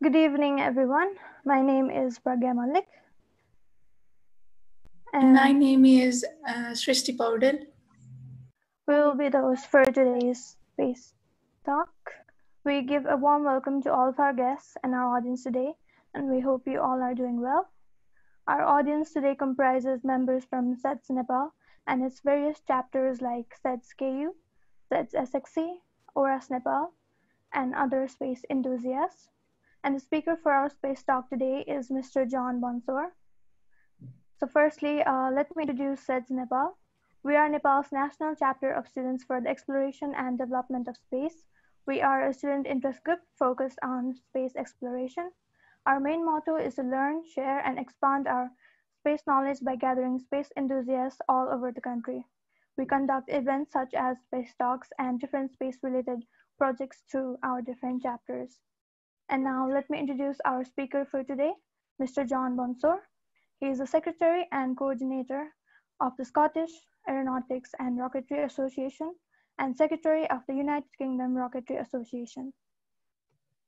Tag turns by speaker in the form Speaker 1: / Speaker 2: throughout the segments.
Speaker 1: Good evening, everyone. My name is Pragya Malik.
Speaker 2: And my name is Srishti Paudel.
Speaker 1: We will be the host for today's Space Talk. We give a warm welcome to all of our guests and our audience today, and we hope you all are doing well. Our audience today comprises members from SEDS-Nepal and its various chapters like SEDS-KU, SEDS-SXC, ORAS-Nepal, and other space enthusiasts. And the speaker for our Space Talk today is Mr. John Bonsour. So firstly, let me introduce SEDS-Nepal. We are Nepal's national chapter of Students for the Exploration and Development of Space. We are a student interest group focused on space exploration. Our main motto is to learn, share, and expand our space knowledge by gathering space enthusiasts all over the country. We conduct events such as space talks and different space-related projects through our different chapters. And now let me introduce our speaker for today, Mr. John Bonsour. He is the Secretary and Coordinator of the Scottish Aeronautics and Rocketry Association and Secretary of the United Kingdom Rocketry Association.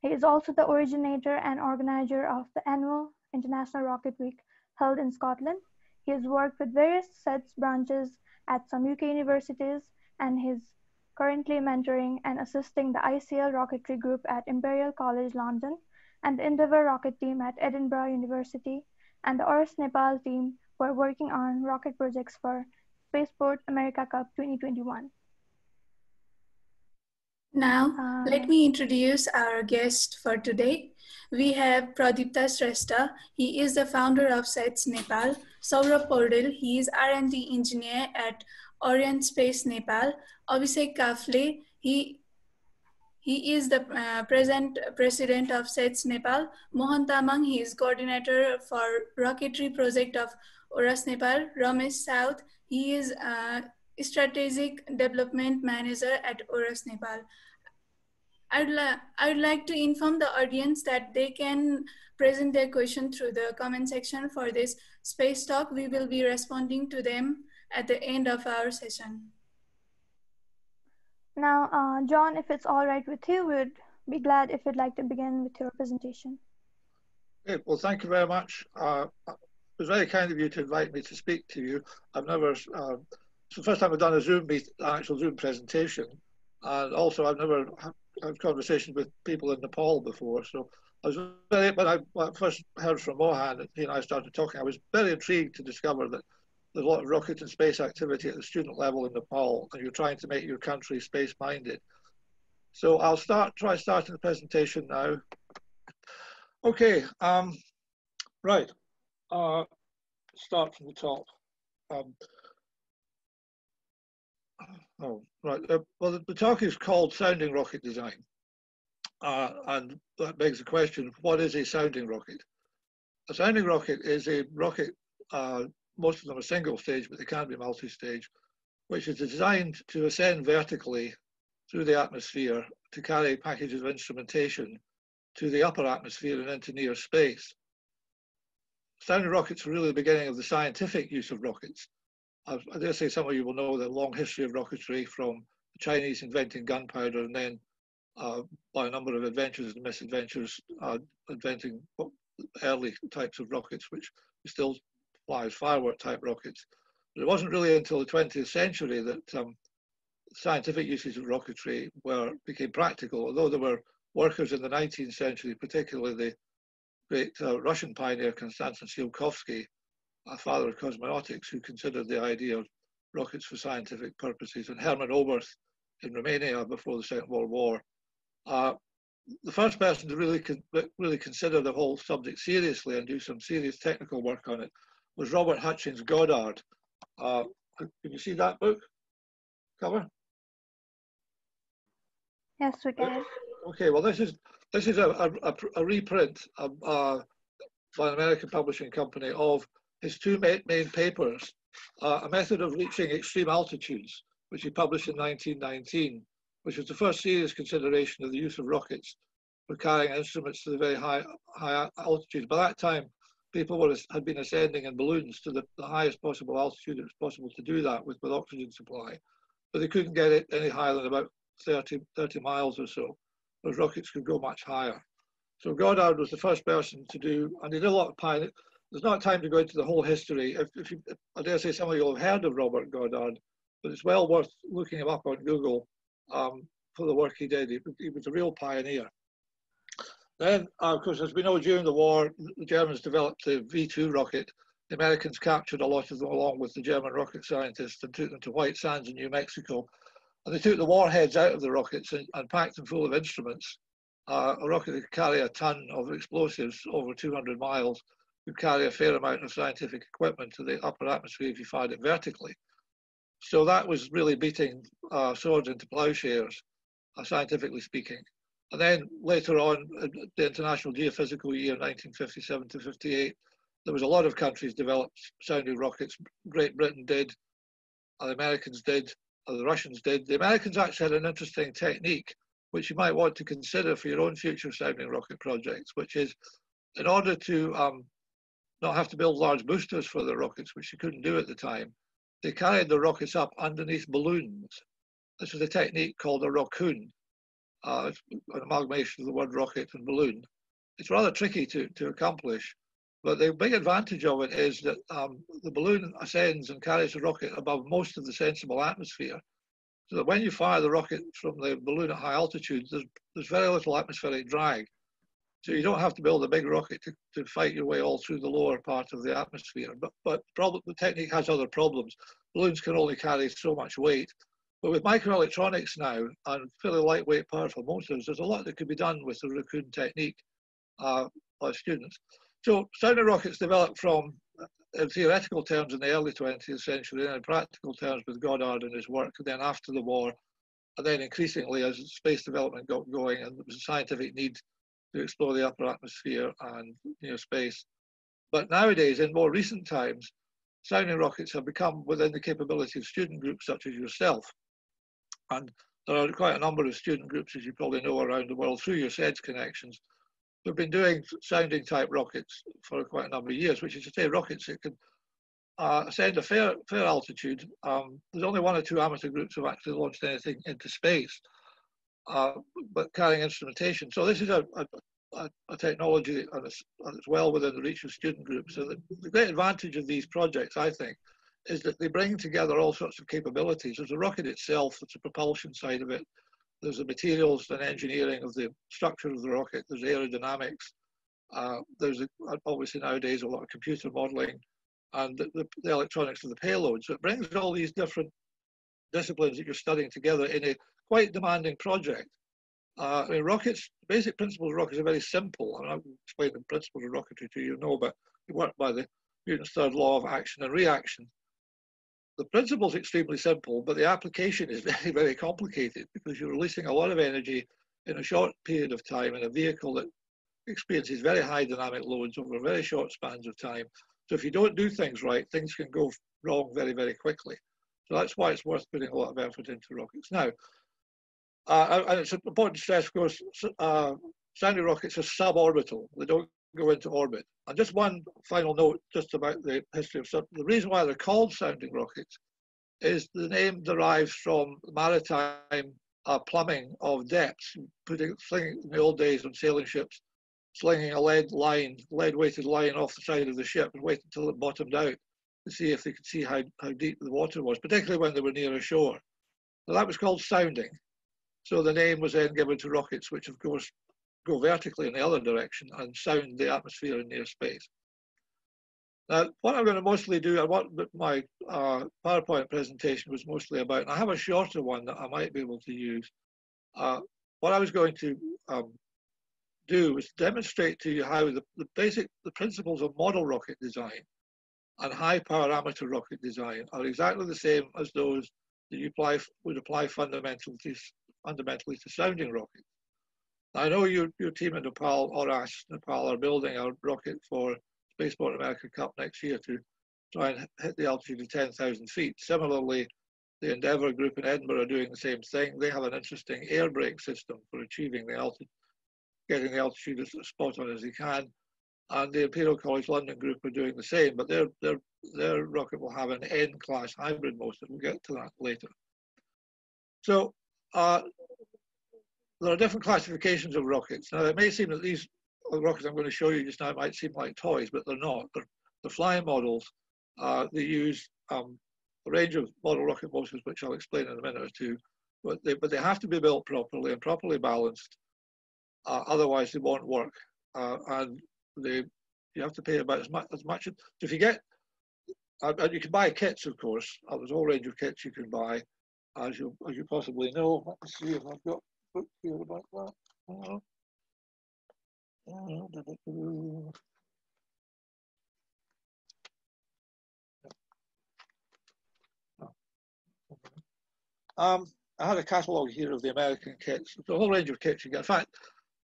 Speaker 1: He is also the originator and organizer of the annual International Rocket Week held in Scotland. He has worked with various SEDS branches at some UK universities and is currently mentoring and assisting the ICL Rocketry Group at Imperial College London and the Endeavour Rocket Team at Edinburgh University and the ORAS-Nepal team who are working on rocket projects for Spaceport America Cup 2021.
Speaker 2: Now, let me introduce our guest for today. We have Pradipta Shrestha. He is the founder of SEDS-Nepal. Saurabh Paudel, he is R&D engineer at Arianespace Nepal. Abhishek Kafle, he is the present president of SEDS-Nepal. Mohan Tamang, he is coordinator for Rocketry project of ORAS-Nepal. Ramesh South, he is strategic development manager at ORAS-Nepal. I'd like to inform the audience that they can present their question through the comment section for this space talk. We will be responding to them at the end of our session.
Speaker 1: Now, John, if it's all right with you, we'd be glad if you'd like to begin with your presentation.
Speaker 3: Okay, well, thank you very much. It was very kind of you to invite me to speak to you. I've never, it's the first time I've done a Zoom meet, an actual Zoom presentation. And also I've never had conversations with people in Nepal before. So I was very, when I first heard from Mohan, he and I started talking, I was very intrigued to discover that there's a lot of rocket and space activity at the student level in Nepal, and you're trying to make your country space-minded. So I'll try starting the presentation now. Okay, right, start from the top. Well, the talk is called Sounding Rocket Design. And that begs the question, what is a sounding rocket? A sounding rocket is a rocket, most of them are single stage, but they can be multi-stage, which is designed to ascend vertically through the atmosphere to carry packages of instrumentation to the upper atmosphere and into near space. Sounding rockets are really the beginning of the scientific use of rockets. I dare say some of you will know the long history of rocketry, from the Chinese inventing gunpowder and then by a number of adventures and misadventures, inventing early types of rockets, which still fly as firework type rockets. But it wasn't really until the 20th century that scientific uses of rocketry became practical, although there were workers in the 19th century, particularly the great Russian pioneer Konstantin Tsiolkovsky, a father of cosmonautics, who considered the idea of rockets for scientific purposes, and Hermann Oberth in Romania before the Second World War. The first person to really consider the whole subject seriously and do some serious technical work on it was Robert Hutchins Goddard. Can you see that book cover?
Speaker 1: Yes, we can.
Speaker 3: Okay, well, this is a reprint by an American publishing company of his two main papers, A Method of Reaching Extreme Altitudes, which he published in 1919, which was the first serious consideration of the use of rockets for carrying instruments to the very high altitudes. By that time, people had been ascending in balloons to the highest possible altitude it was possible to do that with oxygen supply, but they couldn't get it any higher than about 30 miles or so. Those rockets could go much higher. So Goddard was the first person to do, and he did a lot of pilot. There's not time to go into the whole history. I dare say some of you have heard of Robert Goddard, but it's well worth looking him up on Google for the work he did. He was a real pioneer. Then, of course, as we know, during the war, the Germans developed the V2 rocket. The Americans captured a lot of them along with the German rocket scientists and took them to White Sands in New Mexico. And they took the warheads out of the rockets and packed them full of instruments. A rocket that could carry a ton of explosives over 200 miles could carry a fair amount of scientific equipment to the upper atmosphere if you fired it vertically. So that was really beating swords into plowshares, scientifically speaking. And then later on, the International Geophysical Year, 1957 to 58, there was a lot of countries developed sounding rockets. Great Britain did, the Americans did, the Russians did. The Americans actually had an interesting technique, which you might want to consider for your own future sounding rocket projects, which is in order to not have to build large boosters for the rockets, which you couldn't do at the time, they carried the rockets up underneath balloons. This was a technique called a rockoon. It's an amalgamation of the word rocket and balloon. It's rather tricky to accomplish, but the big advantage of it is that the balloon ascends and carries the rocket above most of the sensible atmosphere, so that when you fire the rocket from the balloon at high altitudes, there's very little atmospheric drag. So you don't have to build a big rocket to fight your way all through the lower part of the atmosphere. But the technique has other problems. Balloons can only carry so much weight. But with microelectronics now and fairly lightweight, powerful motors, there's a lot that could be done with the raccoon technique by students. So sounding rockets developed from, in theoretical terms, in the early 20th century, and in practical terms with Goddard and his work, and then after the war, and then increasingly as space development got going and there was a scientific need to explore the upper atmosphere and near space. But nowadays, in more recent times, sounding rockets have become within the capability of student groups such as yourself. And there are quite a number of student groups, as you probably know, around the world through your SEDS connections, who've been doing sounding type rockets for quite a number of years, which is to say rockets that can ascend a fair altitude. There's only one or two amateur groups who have actually launched anything into space, but carrying instrumentation. So this is a technology that's well within the reach of student groups. So the great advantage of these projects, I think, is that they bring together all sorts of capabilities. There's the rocket itself, there's the propulsion side of it, there's the materials and engineering of the structure of the rocket, there's aerodynamics, there's obviously nowadays a lot of computer modeling, and the electronics of the payload. So it brings all these different disciplines that you're studying together in a quite demanding project. I mean, rockets, basic principles of rockets are very simple. I mean, I'll explain the principles of rocketry to you, but they work by the Newton's third law of action and reaction. The principle is extremely simple, but the application is very, very complicated because you're releasing a lot of energy in a short period of time in a vehicle that experiences very high dynamic loads over very short spans of time. So if you don't do things right, things can go wrong very, very quickly. So that's why it's worth putting a lot of effort into rockets. Now, and it's important to stress, of course, sounding rockets are suborbital. They don't go into orbit. And just one final note just about the history of the reason why they're called sounding rockets is the name derives from maritime plumbing of depths, slinging in the old days on sailing ships, slinging a lead-weighted line off the side of the ship and waiting until it bottomed out to see if they could see how deep the water was, particularly when they were near a shore. So that was called sounding. So the name was then given to rockets, which of course go vertically in the other direction and sound the atmosphere in near space. Now, what I'm going to mostly do, and what my PowerPoint presentation was mostly about, and I have a shorter one that I might be able to use. What I was going to do was demonstrate to you how the principles of model rocket design and high power amateur rocket design are exactly the same as those that you would apply fundamentally to sounding rockets. I know your team in Nepal, Nepal, are building a rocket for Spaceport America Cup next year to try and hit the altitude of 10,000 feet. Similarly, the Endeavour group in Edinburgh are doing the same thing. They have an interesting air brake system for achieving the altitude, getting the altitude as spot on as they can. And the Imperial College London group are doing the same, but their rocket will have an N-class hybrid motor. We'll get to that later. So there are different classifications of rockets. Now, it may seem that these the rockets I'm going to show you just now might seem like toys, but they're not. They're flying models. They use a range of model rocket motors, which I'll explain in a minute or two. But they have to be built properly and properly balanced. Otherwise, they won't work. And you have to pay about as much. So if you get, and you can buy kits, of course. There's a whole range of kits you can buy, as you possibly know. Let me see if I've got a book here about that. I had a catalogue here of the American kits. There's a whole range of kits you get. In fact,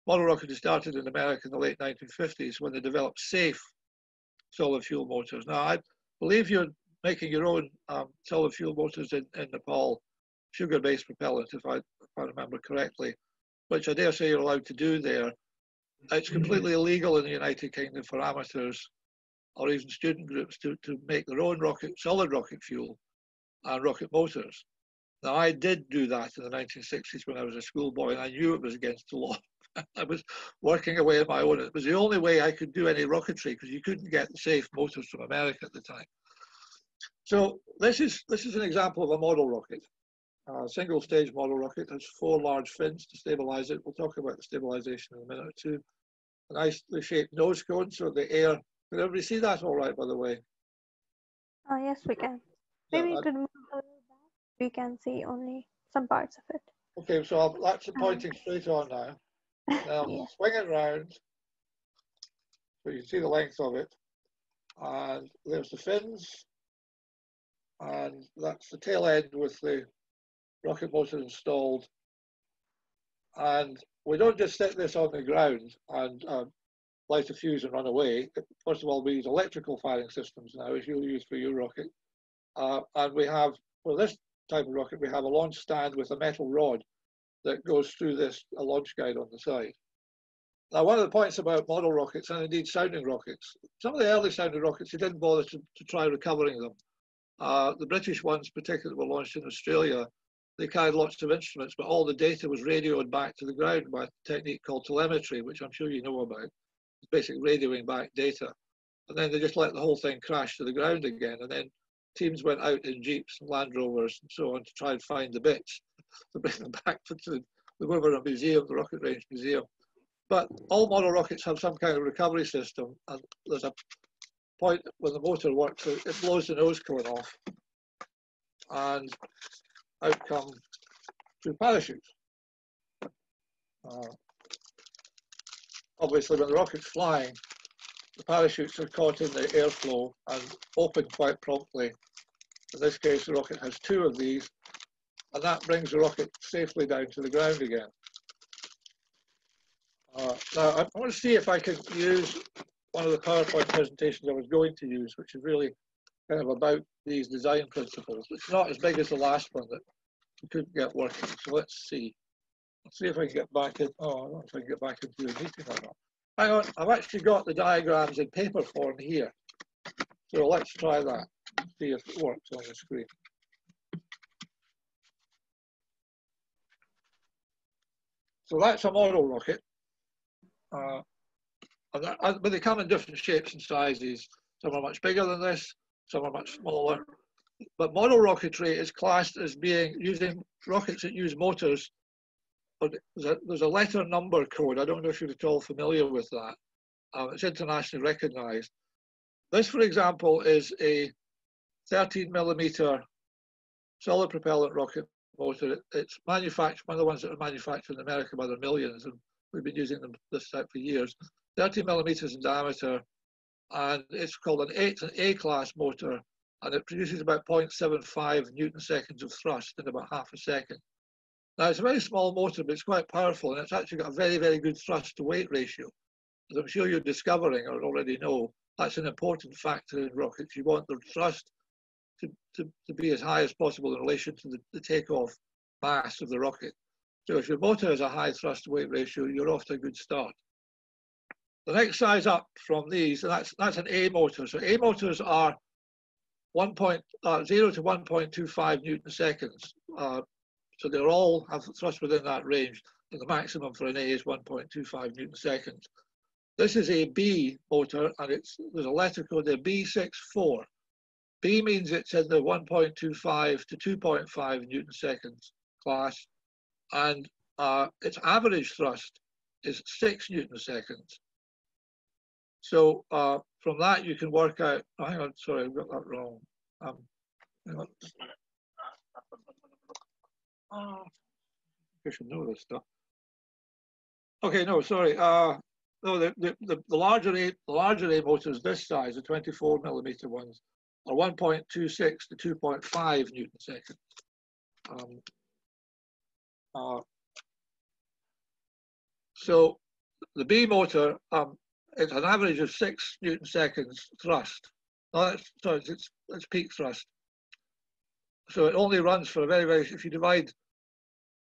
Speaker 3: model rocketry started in America in the late 1950s when they developed safe solid fuel motors. Now, I believe you're making your own solid fuel motors in Nepal, sugar-based propellant, if I remember correctly, which I dare say you're allowed to do there. It's completely illegal in the United Kingdom for amateurs or even student groups to make their own solid rocket fuel and rocket motors. Now, I did do that in the 1960s when I was a schoolboy, and I knew it was against the law. I was working away on my own. It was the only way I could do any rocketry because you couldn't get the safe motors from America at the time. So this is an example of a model rocket. A single stage model rocket has 4 large fins to stabilize it. We'll talk about the stabilization in a minute or two. A nicely shaped nose cone so the air, can everybody see that all right, by the way?
Speaker 1: Yes, we can. Maybe
Speaker 3: Yeah,
Speaker 1: you could move a little back. We can see only some parts of it.
Speaker 3: okay, so that's pointing straight on now. Now
Speaker 1: Yeah.
Speaker 3: swing it round so you can see the length of it. And there's the fins. And that's the tail end with the rocket motor installed. And we don't just stick this on the ground and light a fuse and run away. First of all, we use electrical firing systems now, as you'll use for your rocket. And we have, for this type of rocket, we have a launch stand with a metal rod that goes through this, a launch guide on the side. Now, one of the points about model rockets, and indeed sounding rockets, some of the early sounding rockets, you didn't bother to try recovering them. The British ones, particularly, were launched in Australia. They carried lots of instruments, but all the data was radioed back to the ground by a technique called telemetry, which I'm sure you know about. It's basically radioing back data. And then they just let the whole thing crash to the ground again. And then teams went out in Jeeps and Land Rovers and so on to try and find the bits to bring them back to the Woodward Museum, the Rocket Range Museum. But all model rockets have some kind of recovery system, and there's a point when the motor works, it blows the nose cone off, and out come 2 parachutes. Obviously, when the rocket's flying, the parachutes are caught in the airflow and open quite promptly. In this case, the rocket has 2 of these, and that brings the rocket safely down to the ground again. Now, I want to see if I can use one of the PowerPoint presentations I was going to use, which is really kind of about these design principles. It's not as big as the last one that we couldn't get working. So let's see. Let's see if I can get back in. Oh, I don't know if I can get back into the meeting or not. Hang on, I've actually got the diagrams in paper form here. So let's try that, see if it works on the screen. So that's a model rocket. But they come in different shapes and sizes. Some are much bigger than this, some are much smaller. But model rocketry is classed as being using rockets that use motors. But there's a letter number code. I don't know if you're at all familiar with that. It's internationally recognized. This, for example, is a 13mm solid propellant rocket motor. It's manufactured, one of the ones that are manufactured in America by the millions, and we've been using them this type for years. 13mm in diameter, and it's called an A-class motor, and it produces about 0.75 Newton-seconds of thrust in about half a second. Now, it's a very small motor, but it's quite powerful, and it's actually got a very, very good thrust-to-weight ratio. As I'm sure you're discovering or already know, that's an important factor in rockets. You want the thrust to be as high as possible in relation to the takeoff mass of the rocket. So if your motor has a high thrust-to-weight ratio, you're off to a good start. The next size up from these, and that's an A motor. So A motors are 0 to 1.25 Newton-seconds. So they all have thrust within that range, and the maximum for an A is 1.25 Newton-seconds. This is a B motor, and there's a letter code there, B64. B means it's in the 1.25 to 2.5 Newton seconds class, and its average thrust is 6 Newton seconds. So from that you can work out, oh, hang on, sorry, I've got that wrong. Hang on. Oh, I should know this stuff. Okay, no, sorry. No, the larger A motors this size, the 24mm ones, are 1.26 to 2.5 Newton seconds. So the B motor, it's an average of 6 Newton seconds thrust. No, sorry, it's peak thrust. So it only runs for a very, if you divide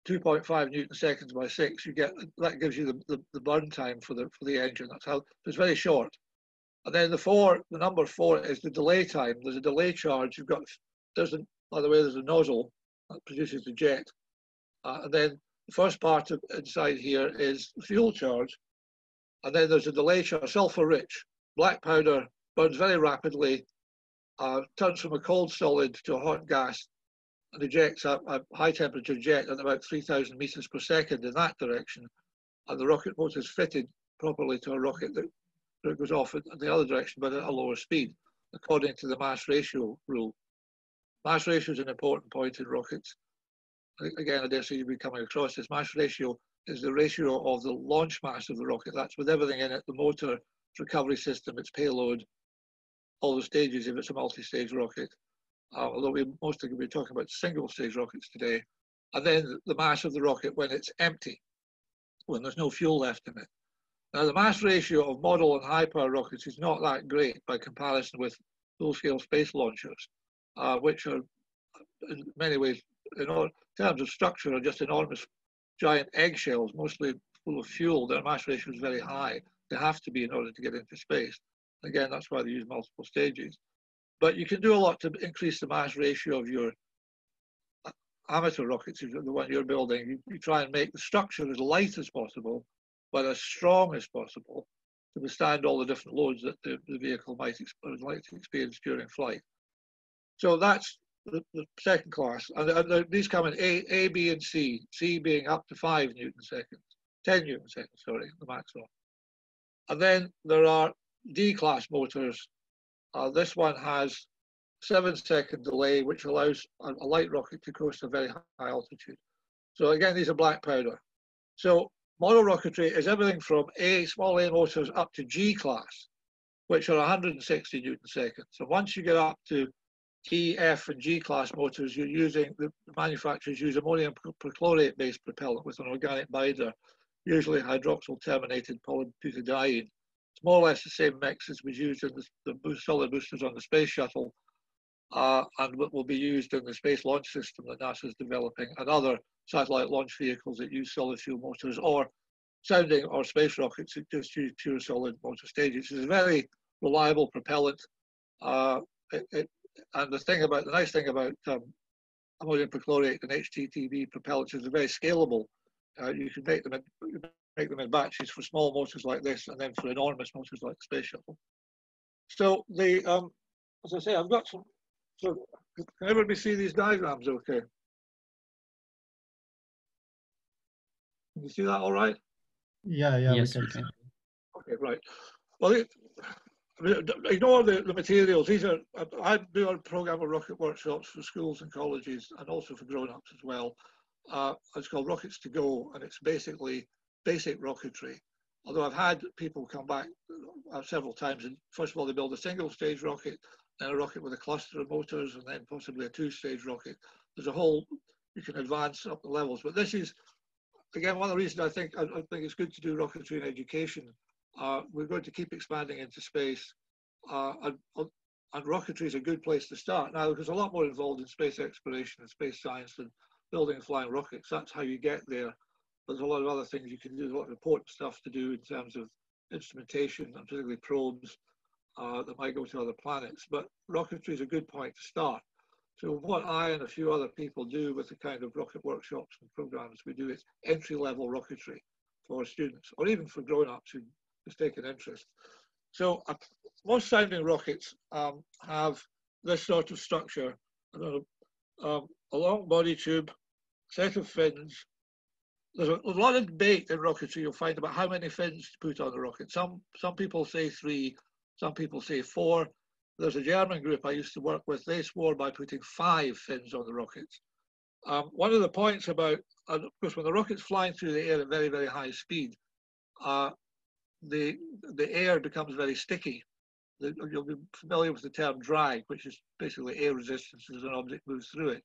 Speaker 3: 2.5 Newton seconds by 6, that gives you the burn time for the engine. That's how it's very short. And then the number 4 is the delay time. There's a delay charge. By the way, there's a nozzle that produces the jet. And then the first part inside here is the fuel charge. And then there's a delay charge, sulfur rich. Black powder burns very rapidly, turns from a cold solid to a hot gas, and ejects a high temperature jet at about 3,000 meters per second in that direction. And the rocket motor is fitted properly to a rocket that goes off in the other direction, but at a lower speed, according to the mass ratio rule. Mass ratio is an important point in rockets. Again, I dare say you'll be coming across this. Mass ratio is the ratio of the launch mass of the rocket. That's with everything in it, the motor, its recovery system, its payload, all the stages if it's a multi-stage rocket. Although we mostly going to be talking about single-stage rockets today. And then the mass of the rocket when it's empty, when there's no fuel left in it. Now, the mass ratio of model and high-power rockets is not that great by comparison with full-scale space launchers, which are, in many ways, in terms of structure, are just enormous, giant eggshells, mostly full of fuel. Their mass ratio is very high. They have to be in order to get into space. Again, that's why they use multiple stages. But you can do a lot to increase the mass ratio of your amateur rockets, the one you're building. You try and make the structure as light as possible, but as strong as possible to withstand all the different loads that the vehicle might experience during flight. So that's the second class. And these come in A, B, and C, C being up to 5 Newton seconds, 10 Newton seconds, sorry, the maximum. And then there are D class motors. This one has 7-second delay, which allows a light rocket to coast a very high altitude. So again, these are black powder. So model rocketry is everything from small A motors up to G class, which are 160 Newton seconds. So once you get up to E, F, and G class motors, the manufacturers use ammonium perchlorate based propellant with an organic binder, usually hydroxyl terminated polybutadiene. It's more or less the same mix as was used in the solid boosters on the space shuttle, and what will be used in the space launch system that NASA is developing, and other satellite launch vehicles that use solid fuel motors, or sounding or space rockets that just use pure solid motor stages. It's a very reliable propellant. And the nice thing about ammonium perchlorate and HTTB propellants is they're very scalable. You can make them in batches for small motors like this, and then for enormous motors like the space shuttle. So as I say, I've got some. So can everybody see these diagrams? Okay. Can you see that all right?
Speaker 4: Yeah,
Speaker 5: Yes,
Speaker 4: we
Speaker 5: we
Speaker 4: can.
Speaker 5: can.
Speaker 3: Okay, right. Well, ignore the materials. These are, I do a program of rocket workshops for schools and colleges, and also for grown-ups as well. It's called Rockets to Go, and it's basically basic rocketry. Although I've had people come back several times, and first of all, they build a single-stage rocket, then a rocket with a cluster of motors, and then possibly a 2-stage rocket. There's a whole, you can advance up the levels. But this is, again, one of the reasons I think it's good to do rocketry in education. We're going to keep expanding into space, and rocketry is a good place to start. Now, there's a lot more involved in space exploration and space science than building and flying rockets. That's how you get there. There's a lot of other things you can do. There's a lot of important stuff to do in terms of instrumentation, and particularly probes that might go to other planets. But rocketry is a good point to start. So what I and a few other people do with the kind of rocket workshops and programs we do is entry-level rocketry for students, or even for grown-ups who has taken interest. So most sounding rockets have this sort of structure: a long body tube, set of fins. There's a lot of debate in rocketry. You'll find about how many fins to put on the rocket. Some people say 3, some people say 4. There's a German group I used to work with. They swore by putting 5 fins on the rockets. One of the points about, of course, when the rocket's flying through the air at very, very high speed, the air becomes very sticky. You'll be familiar with the term drag, which is basically air resistance as an object moves through it.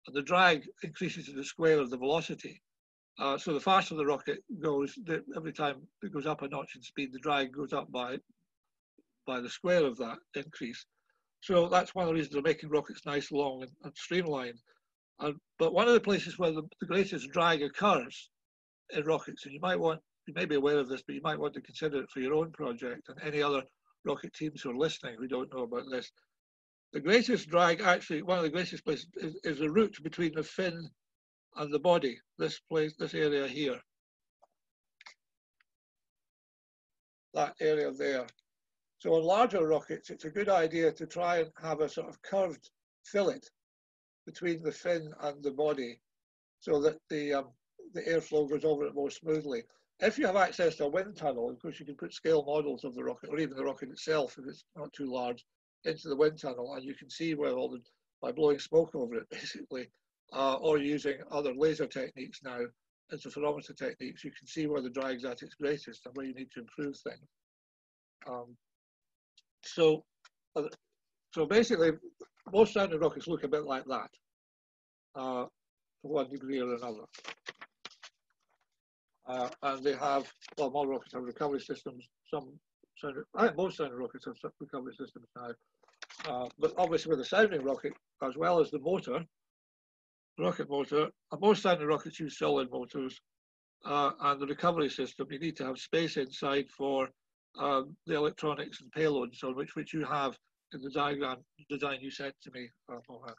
Speaker 3: And the drag increases to the square of the velocity. So the faster the rocket goes, every time it goes up a notch in speed, the drag goes up by the square of that increase. So that's one of the reasons they're making rockets nice, long, and streamlined. But one of the places where the greatest drag occurs in rockets, and you may be aware of this, but you might want to consider it for your own project and any other rocket teams who are listening who don't know about this. The greatest drag, actually, one of the greatest places is the route between the fin and the body, this area here. That area there. So on larger rockets, it's a good idea to try and have a sort of curved fillet between the fin and the body so that the airflow goes over it more smoothly. If you have access to a wind tunnel, of course, you can put scale models of the rocket, or even the rocket itself, if it's not too large, into the wind tunnel, and you can see where by blowing smoke over it, basically, or using other laser techniques now, interferometer techniques, you can see where the drag's at its greatest and where you need to improve things. So basically, most sounding rockets look a bit like that, to one degree or another. And they have, well, more rockets have recovery systems. I think most sounding rockets have recovery systems now. But obviously with a sounding rocket, as well as the motor, rocket motor, most sounding rockets use solid motors. And the recovery system, you need to have space inside for the electronics and payloads, on which you have in the design you sent to me, Mohan.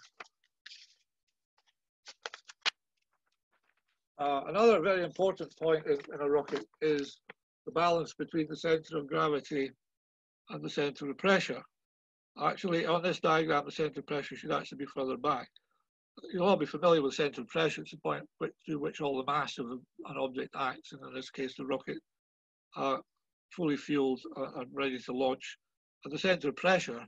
Speaker 3: Another very important point in a rocket is the balance between the center of gravity and the center of pressure. Actually, on this diagram, the center of pressure should actually be further back. You'll all be familiar with center of pressure. It's the point through which all the mass of an object acts, and in this case, the rocket, fully fueled and ready to launch. And the center of pressure,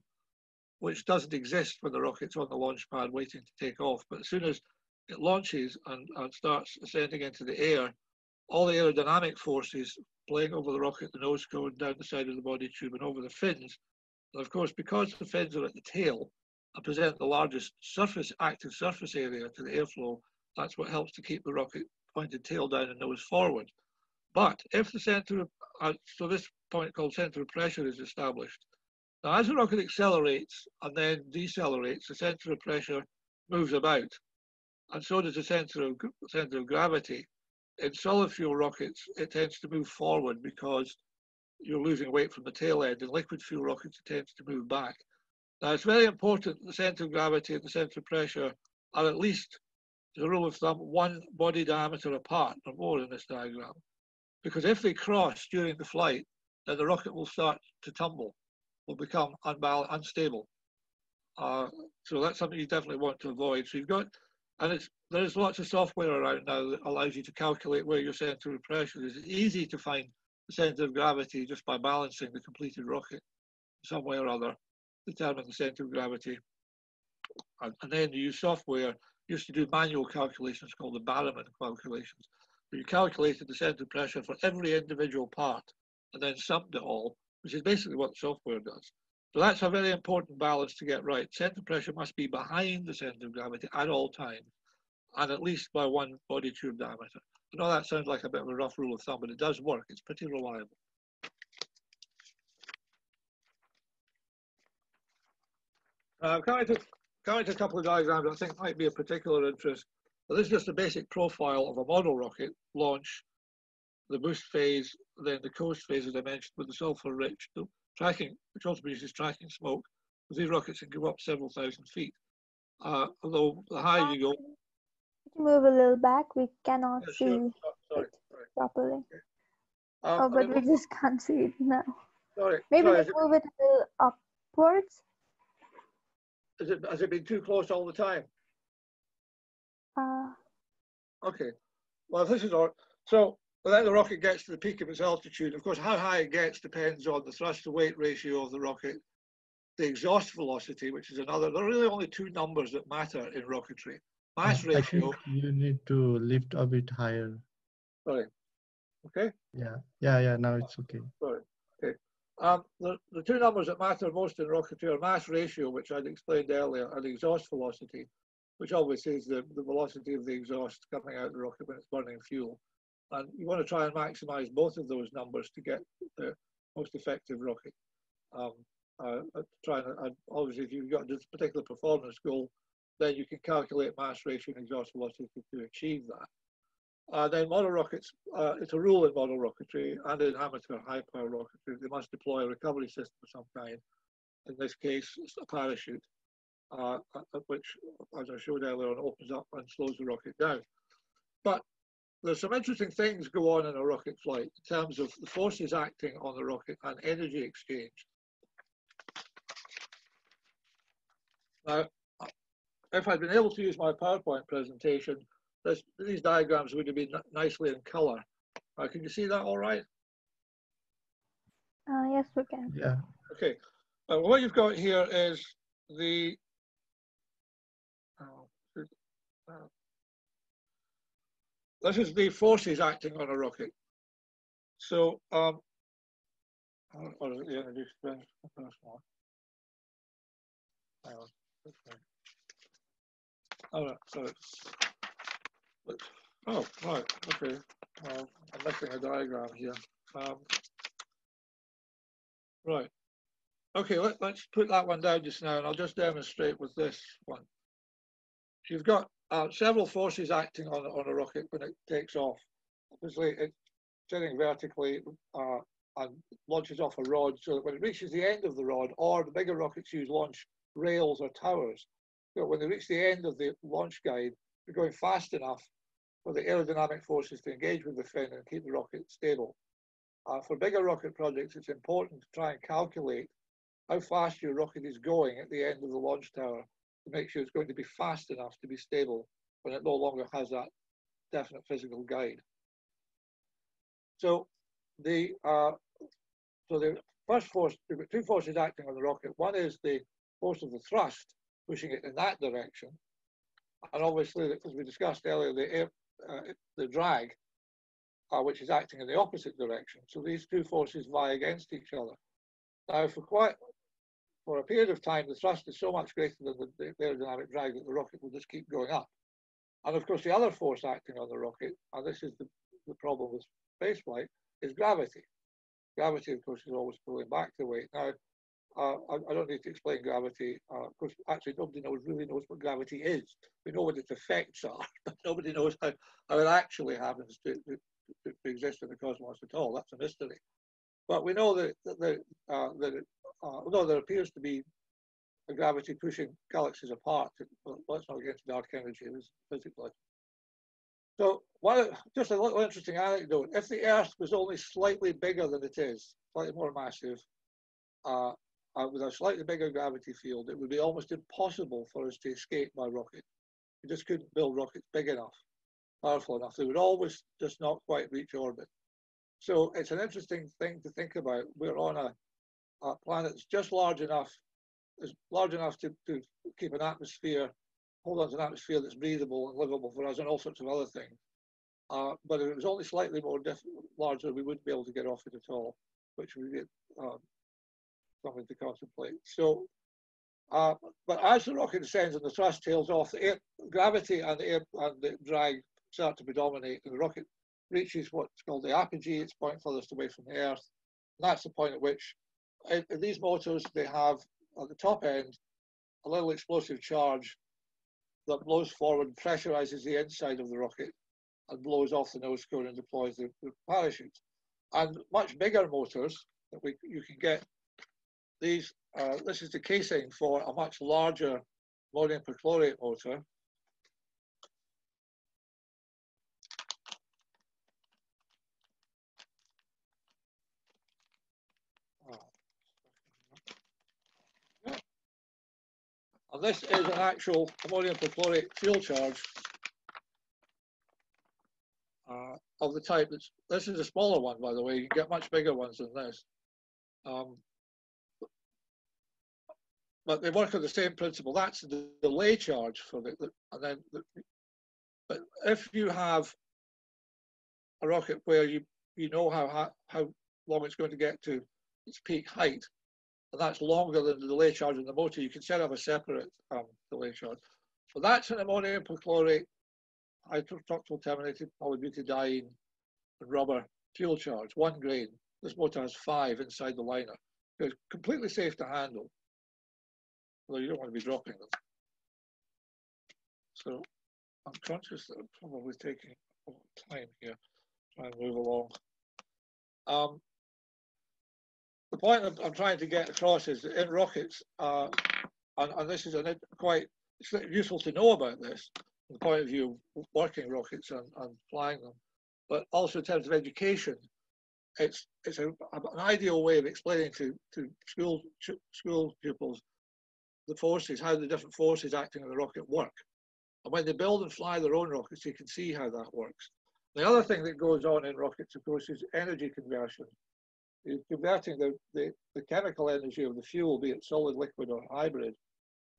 Speaker 3: which doesn't exist when the rocket's on the launch pad waiting to take off, but as soon as it launches and starts ascending into the air, all the aerodynamic forces playing over the rocket, the nose cone, down the side of the body tube, and over the fins. And of course, because the fins are at the tail and present the largest active surface area to the airflow, that's what helps to keep the rocket pointed tail down and nose forward. But if the center of, so this point called center of pressure is established. Now, as the rocket accelerates and then decelerates, the center of pressure moves about, and so does the center of gravity. In solid fuel rockets, it tends to move forward because you're losing weight from the tail end. In liquid fuel rockets, it tends to move back. Now, it's very important that the center of gravity and the center of pressure are at least, as a rule of thumb, 1 body diameter apart or more in this diagram. Because if they cross during the flight, then the rocket will start to tumble, will become unstable. So that's something you definitely want to avoid. So you've got, and there's lots of software around now that allows you to calculate where your center of pressure is. It's easy to find the center of gravity just by balancing the completed rocket some way or other, determine the center of gravity. And then you use software. You used to do manual calculations called the Barrowman calculations. You calculated the center of pressure for every individual part and then summed it all, which is basically what the software does. So that's a very important balance to get right. Center of pressure must be behind the center of gravity at all times, and at least by 1 body tube diameter. I know that sounds like a bit of a rough rule of thumb, but it does work. It's pretty reliable. Coming to a couple of diagrams I think might be of particular interest. So this is just a basic profile of a model rocket, launch, the boost phase, then the coast phase, as I mentioned, with the sulfur-rich tracking, which also produces tracking smoke. These rockets can go up several thousand feet. Although the higher you go,
Speaker 1: move a little back, we cannot see
Speaker 3: sorry.
Speaker 1: it properly. Oh,
Speaker 3: I
Speaker 1: but
Speaker 3: mean,
Speaker 1: we just can't see it now.
Speaker 3: sorry,
Speaker 1: Maybe
Speaker 3: sorry,
Speaker 1: let's move it a little upwards.
Speaker 3: has it been too close all the time?
Speaker 1: Uh,
Speaker 3: Okay, well, this is all. So then the rocket gets to the peak of its altitude. Of course, how high it gets depends on the thrust to weight ratio of the rocket, the exhaust velocity, which is another. There are really only two numbers that matter in rocketry. Mass
Speaker 4: I think
Speaker 3: ratio.
Speaker 4: you need to lift a bit higher.
Speaker 3: Sorry. Okay.
Speaker 4: Yeah. Now it's okay.
Speaker 3: Sorry. Okay. The two numbers that matter most in rocketry are mass ratio, which I'd explained earlier, and exhaust velocity, which obviously is the velocity of the exhaust coming out of the rocket when it's burning fuel. And you want to try and maximize both of those numbers to get the most effective rocket. Obviously, if you've got this particular performance goal, then you can calculate mass ratio and exhaust velocity to achieve that. Then model rockets, it's a rule in model rocketry and in amateur high power rocketry, they must deploy a recovery system of some kind. In this case, it's a parachute, which, as I showed earlier on, opens up and slows the rocket down. But there's some interesting things go on in a rocket flight in terms of the forces acting on the rocket and energy exchange. Now, if I'd been able to use my PowerPoint presentation, these diagrams would have been nicely in color. Can you see that all right?
Speaker 1: yes, we can.
Speaker 4: Yeah.
Speaker 3: Okay. What you've got here is the this is the forces acting on a rocket. So, or is it the energy exchange? Oh, sorry. Oh, right. Okay. I'm missing a diagram here. Right. Okay, let's put that one down just now, and I'll just demonstrate with this one. You've got several forces acting on a rocket when it takes off. Obviously, it's sitting vertically and launches off a rod, so that when it reaches the end of the rod, or the bigger rockets use launch rails or towers, so when they reach the end of the launch guide, they're going fast enough for the aerodynamic forces to engage with the fin and keep the rocket stable. For bigger rocket projects, it's important to try and calculate how fast your rocket is going at the end of the launch tower to make sure it's going to be fast enough to be stable when it no longer has that definite physical guide. So the first force, we've got two forces acting on the rocket. One is the force of the thrust, pushing it in that direction. And obviously, as we discussed earlier, the drag, which is acting in the opposite direction. So these two forces vie against each other. Now, for a period of time, the thrust is so much greater than the aerodynamic drag that the rocket will just keep going up. And of course, the other force acting on the rocket, and this is the problem with spaceflight, is gravity. Gravity, of course, is always pulling back the weight. Now, I don't need to explain gravity. Of course, actually, nobody really knows what gravity is. We know what its effects are, but nobody knows how it actually happens to exist in the cosmos at all. That's a mystery. But we know that although there appears to be a gravity pushing galaxies apart, let's not get into dark energy, it is physical. So just a little interesting anecdote. If the Earth was only slightly bigger than it is, slightly more massive, with a slightly bigger gravity field, it would be almost impossible for us to escape by rocket. We just couldn't build rockets big enough, powerful enough. They would always just not quite reach orbit. So it's an interesting thing to think about. We're on a planet that's just large enough to keep an atmosphere, hold on to an atmosphere that's breathable and livable for us and all sorts of other things. But if it was only slightly more larger, we wouldn't be able to get off it at all, which would be something to contemplate. So, but as the rocket descends and the thrust tails off, the gravity and the drag start to predominate, and the rocket reaches what's called the apogee, its point furthest away from the Earth. And that's the point at which, in these motors, they have at the top end a little explosive charge that blows forward, pressurizes the inside of the rocket, and blows off the nose cone and deploys the parachute. And much bigger motors that you can get these. This is the casing for a much larger ammonium perchlorate motor. this is an actual ammonium perchlorate fuel charge of the type that's, this is a smaller one, by the way. You can get much bigger ones than this. But they work on the same principle. That's the delay charge for and then, but if you have a rocket where you know how long it's going to get to its peak height, and that's longer than the delay charge in the motor, you can set up a separate delay charge. But that's an ammonium perchlorate, hydroxyl terminated polybutadiene and rubber fuel charge, 1 grain. This motor has 5 inside the liner. It's completely safe to handle, although you don't want to be dropping them. So I'm conscious that I'm probably taking a lot of time here. Try and move along. The point I'm trying to get across is that in rockets, and this is quite useful to know about this from the point of view of working rockets and flying them, but also in terms of education, it's an ideal way of explaining to school pupils the forces, how the different forces acting on the rocket work. And when they build and fly their own rockets, you can see how that works. The other thing that goes on in rockets, of course, is energy conversion. You're converting the chemical energy of the fuel, be it solid, liquid, or hybrid,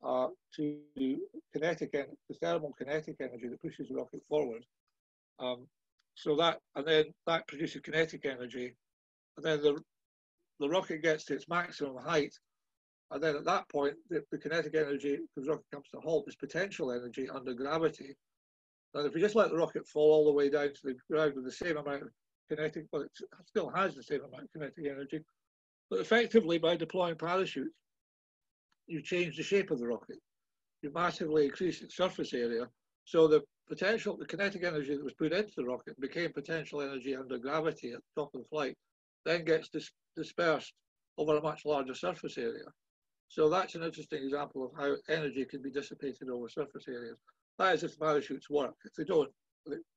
Speaker 3: to kinetic, the thermal kinetic energy that pushes the rocket forward. So that, and then that produces kinetic energy, and then the rocket gets to its maximum height, and then at that point, the kinetic energy, because the rocket comes to a halt, is potential energy under gravity. And if we just let the rocket fall all the way down to the ground with the same amount of kinetic, well, it still has the same amount of kinetic energy, but effectively by deploying parachutes, you change the shape of the rocket. You massively increase its surface area. So the kinetic energy that was put into the rocket became potential energy under gravity at the top of the flight, then gets dispersed over a much larger surface area. So that's an interesting example of how energy can be dissipated over surface areas. That is if parachutes work. If they don't,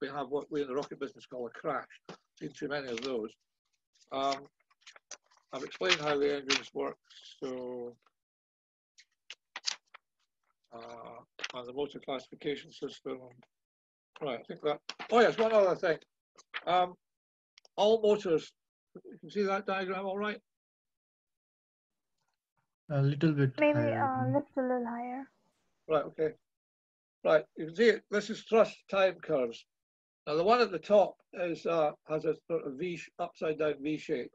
Speaker 3: we have what we in the rocket business call a crash. Seen too many of those. I've explained how the engines work. So, and the motor classification system. Right, I think that. Oh yes, one other thing. All motors. You can see that diagram, all right?
Speaker 4: A little bit
Speaker 1: Maybe
Speaker 4: higher.
Speaker 1: lift a little higher.
Speaker 3: Right. Okay. Right. You can see it. This is thrust time curves. Now the one at the top is has a sort of upside down V shape.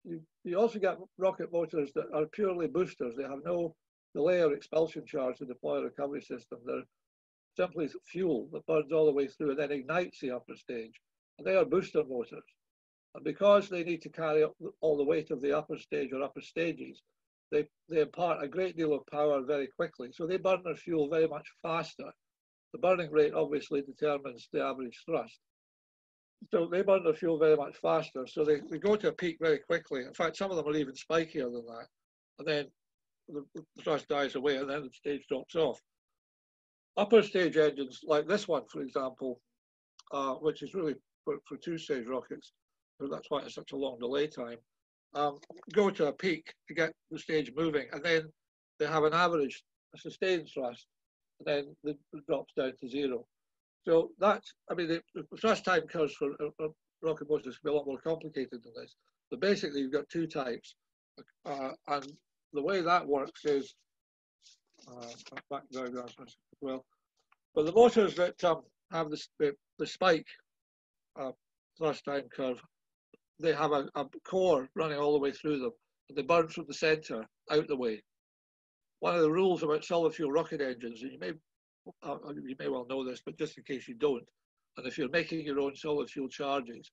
Speaker 3: You also get rocket motors that are purely boosters. They have no delay or expulsion charge to deploy a recovery system. They're simply fuel that burns all the way through and then ignites the upper stage. And they are booster motors. And because they need to carry up all the weight of the upper stage or upper stages, they impart a great deal of power very quickly. So they burn their fuel very much faster. The burning rate obviously determines the average thrust. So they burn their fuel very much faster. So they go to a peak very quickly. In fact, some of them are even spikier than that. And then the thrust dies away and then the stage drops off. Upper stage engines, like this one, for example, which is really for two-stage rockets, so that's why it's such a long delay time, go to a peak to get the stage moving, and then they have an average, a sustained thrust, and then it drops down to 0. So that's, I mean, the thrust time curves for rocket motors can be a lot more complicated than this. But basically, you've got 2 types, and the way that works is, back diagrams as well. But the motors that have the spike thrust time curve, they have a core running all the way through them, and they burn from the center out the way. One of the rules about solid fuel rocket engines, and you may well know this, but just in case you don't, and if you're making your own solid fuel charges,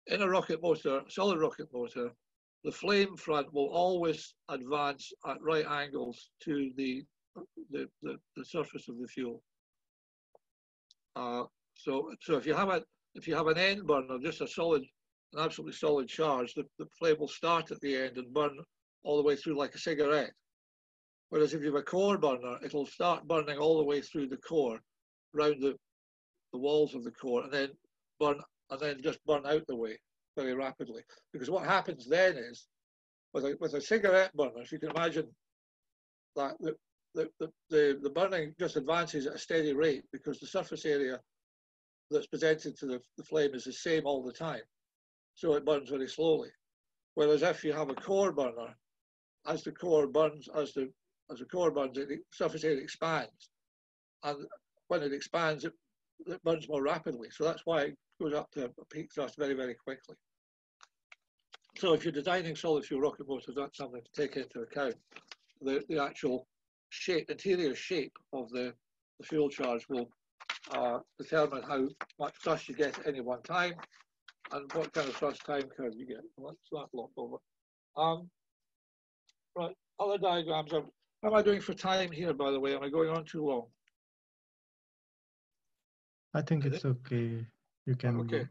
Speaker 3: in a rocket motor, solid rocket motor, the flame front will always advance at right angles to the surface of the fuel. So if you have an end burner, just an absolutely solid charge, the flame will start at the end and burn all the way through like a cigarette. Whereas if you have a core burner, it'll start burning all the way through the core, around the walls of the core, and then just burn out the way very rapidly. Because what happens then is, with a cigarette burner, if you can imagine that the burning just advances at a steady rate because the surface area that's presented to the flame is the same all the time. So it burns very slowly. Whereas if you have a core burner, as the core burns, the surface area expands. And when it expands, it burns more rapidly. So that's why it goes up to a peak thrust very, very quickly. So if you're designing solid fuel rocket motors, that's something to take into account. The actual shape, interior shape of the fuel charge will determine how much thrust you get at any one time and what kind of thrust time curve you get. Well, that's that block over. Right, other diagrams. How am I doing for time here, by the way? Am I going on too long?
Speaker 4: I think it's okay. You can
Speaker 3: okay.
Speaker 4: go.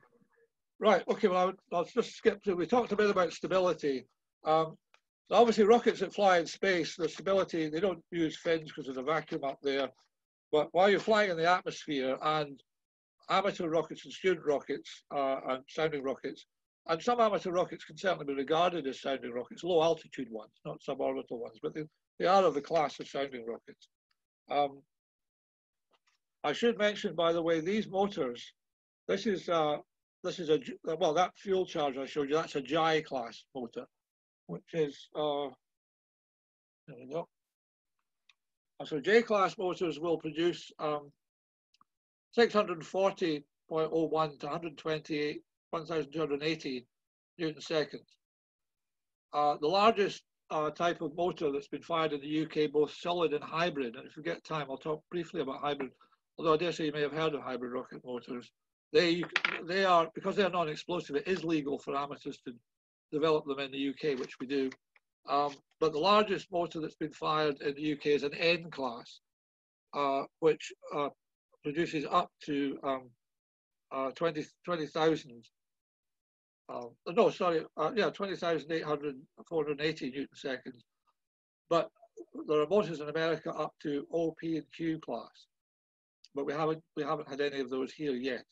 Speaker 3: Right, okay, well, I'll just skip to, we talked a bit about stability. So obviously rockets that fly in space, the stability, they don't use fins because there's a vacuum up there. But while you're flying in the atmosphere, and amateur rockets and student rockets and sounding rockets, and some amateur rockets can certainly be regarded as sounding rockets, low altitude ones, not suborbital ones, but they are of the class of sounding rockets. I should mention, by the way, these motors, this is well, that fuel charge I showed you, that's a J class motor, which is, there we go. So J class motors will produce 640.01 to 1,280 Newton seconds. The largest type of motor that's been fired in the UK, both solid and hybrid, and if we get time, I'll talk briefly about hybrid, although I dare say you may have heard of hybrid rocket motors. They are, because they're non-explosive, it is legal for amateurs to develop them in the UK, which we do. But the largest motor that's been fired in the UK is an N class, which produces up to 20,000. No, sorry, yeah, 20,480 Newton seconds. But there are motors in America up to OP and Q class, but we haven't had any of those here yet.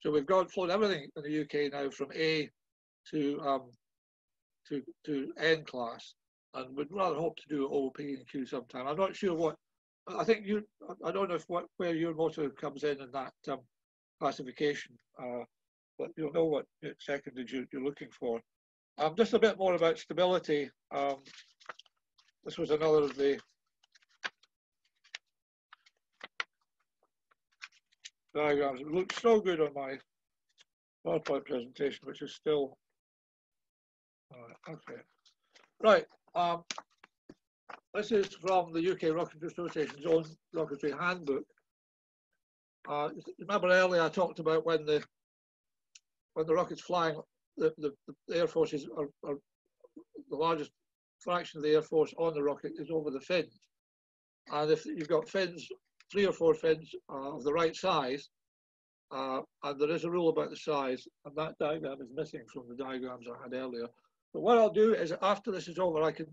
Speaker 3: So we've flown everything in the UK now from A to N class, and we'd rather hope to do OP and Q sometime. I'm not sure what. I think I don't know where your motor comes in that classification, but you'll know what secondage you're looking for. Just a bit more about stability. This was another of the diagrams. It looks so good on my PowerPoint presentation, which is still okay. Right. This is from the UK Rocketry Association's own Rocketry handbook. Remember earlier I talked about when the rocket's flying, the Air Forces are the largest fraction of the Air Force on the rocket is over the fins. And if you've got fins, 3 or 4 fins of the right size, and there is a rule about the size, and that diagram is missing from the diagrams I had earlier. But what I'll do is after this is over, I can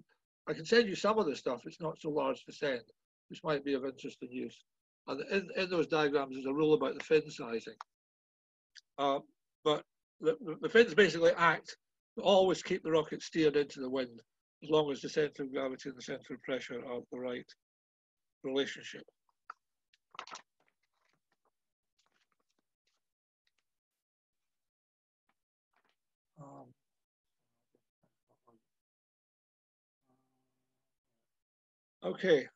Speaker 3: send you some of the stuff. It's not so large to send, which might be of interest and use. And in those diagrams, there's a rule about the fin sizing. But the fins basically act to always keep the rocket steered into the wind, as long as the center of gravity and the center of pressure are the right relationship. Okay.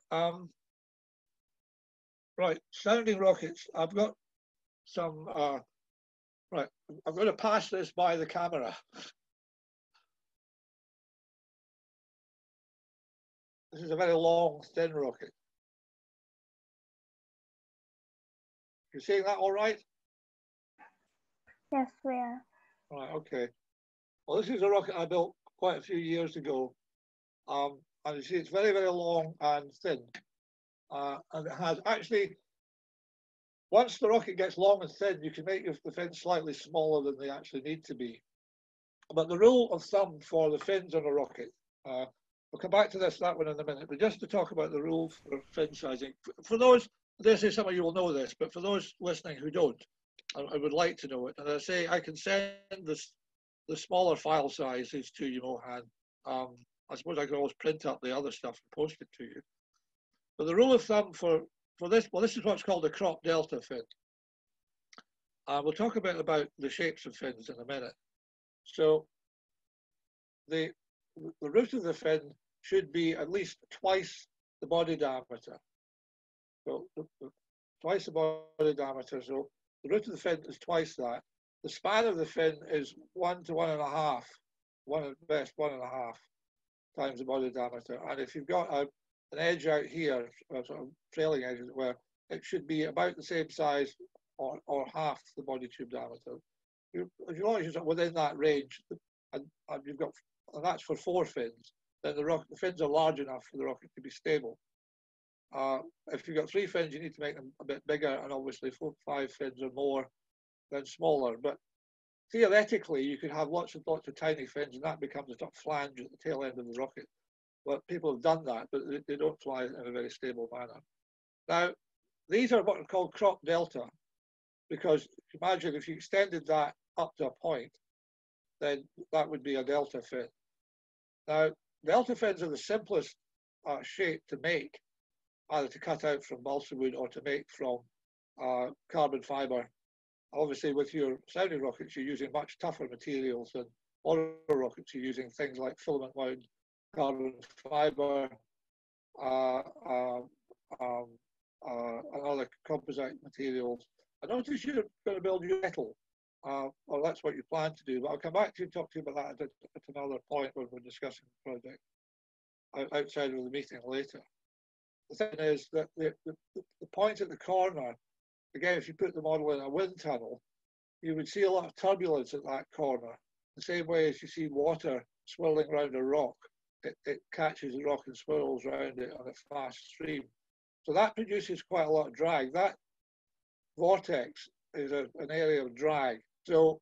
Speaker 3: Right, sounding rockets. I've got some. Right, I'm going to pass this by the camera. This is a very long, thin rocket. You seeing that all right?
Speaker 1: Yes, we are.
Speaker 3: Right, okay. Well, this is a rocket I built quite a few years ago. And you see it's very, very long and thin. And it has actually, once the rocket gets long and thin, you can make the fins slightly smaller than they actually need to be. But the rule of thumb for the fins on a rocket, we'll come back to that one in a minute, but just to talk about the rule for fin sizing. For those, I dare say some of you will know this, but for those listening who don't, I would like to know it. And I say I can send the smaller file sizes to you, Mohan. I suppose I could always print up the other stuff and post it to you. But the rule of thumb for this, well, this is what's called a crop delta fin. We'll talk a bit about the shapes of fins in a minute. So the root of the fin should be at least twice the body diameter. So twice the body diameter. So the root of the fin is twice that. The span of the fin is 1 to 1.5, one at best 1.5 times the body diameter. And if you've got an edge out here, a sort of trailing edge, where it should be about the same size or half the body tube diameter. As long as you're within that range, and you've got, and that's for 4 fins, then the fins are large enough for the rocket to be stable. If you've got 3 fins, you need to make them a bit bigger, and obviously 4, 5 fins or more, then smaller. But theoretically, you could have lots of tiny fins, and that becomes a sort of flange at the tail end of the rocket. But people have done that, but they don't fly in a very stable manner. Now, these are what are called crop delta, because imagine if you extended that up to a point, then that would be a delta fin. Now, delta fins are the simplest shape to make, either to cut out from balsa wood or to make from carbon fiber. Obviously, with your sounding rockets, you're using much tougher materials than other rockets. You're using things like filament wound carbon fiber, and other composite materials. I notice you're going to build metal, or that's what you plan to do, but I'll come back to you and talk to you about that at another point when we're discussing the project outside of the meeting later. The thing is that the point at the corner, again, if you put the model in a wind tunnel, you would see a lot of turbulence at that corner, the same way as you see water swirling around a rock. It catches the rock and swirls around it on a fast stream. So that produces quite a lot of drag. That vortex is an area of drag. So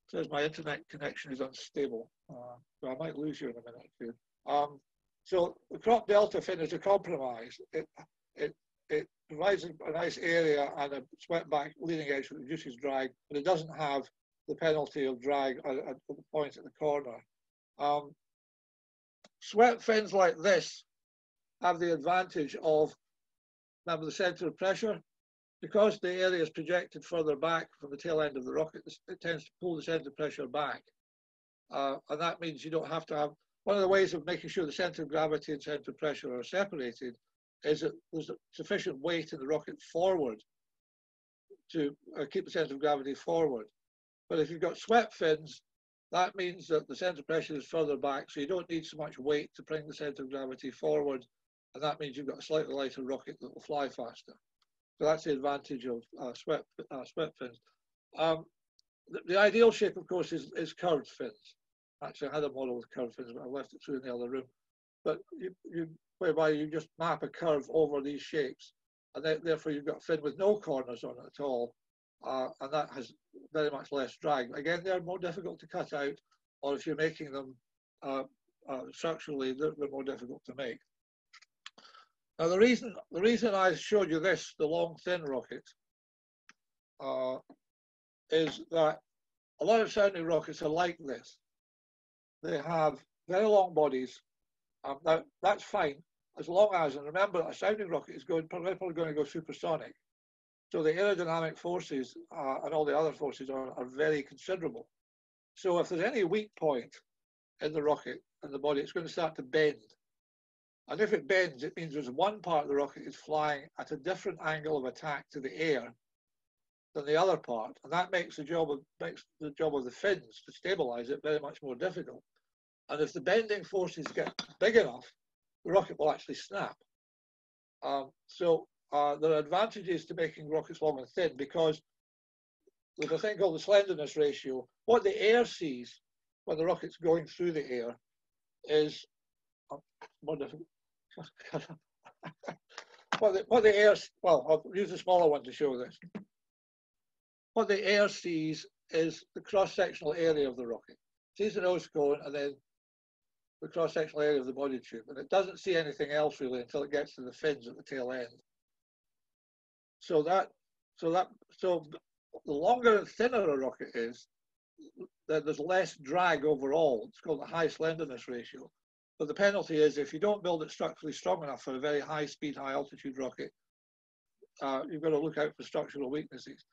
Speaker 3: says my internet connection is unstable, so I might lose you in a minute or two. So the crop delta fin is a compromise. It provides a nice area and a swept back leading edge that reduces drag, but it doesn't have the penalty of drag at the point at the corner. Swept fins like this have the advantage of, remember, the center of pressure. Because the area is projected further back from the tail end of the rocket, it tends to pull the center of pressure back. And that means you don't have to have, one of the ways of making sure the center of gravity and center of pressure are separated is that there's sufficient weight in the rocket forward to keep the center of gravity forward. But if you've got swept fins, that means that the center of pressure is further back, so you don't need so much weight to bring the center of gravity forward, and that means you've got a slightly lighter rocket that will fly faster. So that's the advantage of swept fins. The ideal shape, of course, is curved fins. Actually, I had a model with curved fins, but I left it through in the other room. But whereby you just map a curve over these shapes, and therefore you've got a fin with no corners on it at all, and that has very much less drag. Again, they're more difficult to cut out, or if you're making them structurally, they're more difficult to make. Now, the reason I showed you this, the long thin rocket, is that a lot of sounding rockets are like this. They have very long bodies. Now, that's fine, as long as, and remember, a sounding rocket is probably going to go supersonic. So the aerodynamic forces and all the other forces are very considerable. So if there's any weak point in the rocket and the body, it's going to start to bend. And if it bends, it means there's one part of the rocket is flying at a different angle of attack to the air than the other part. And that makes the job of the fins to stabilize it very much more difficult. And if the bending forces get big enough, the rocket will actually snap. So there are advantages to making rockets long and thin because there's a thing called the slenderness ratio. What the air sees when the rocket's going through the air is more difficult. What the air, well, I'll use a smaller one to show this. What the air sees is the cross-sectional area of the rocket. It sees the nose cone and then the cross-sectional area of the body tube, and it doesn't see anything else really until it gets to the fins at the tail end. So the longer and thinner a rocket is, there's less drag overall. It's called the high slenderness ratio. But the penalty is if you don't build it structurally strong enough for a very high speed, high altitude rocket, you've got to look out for structural weaknesses.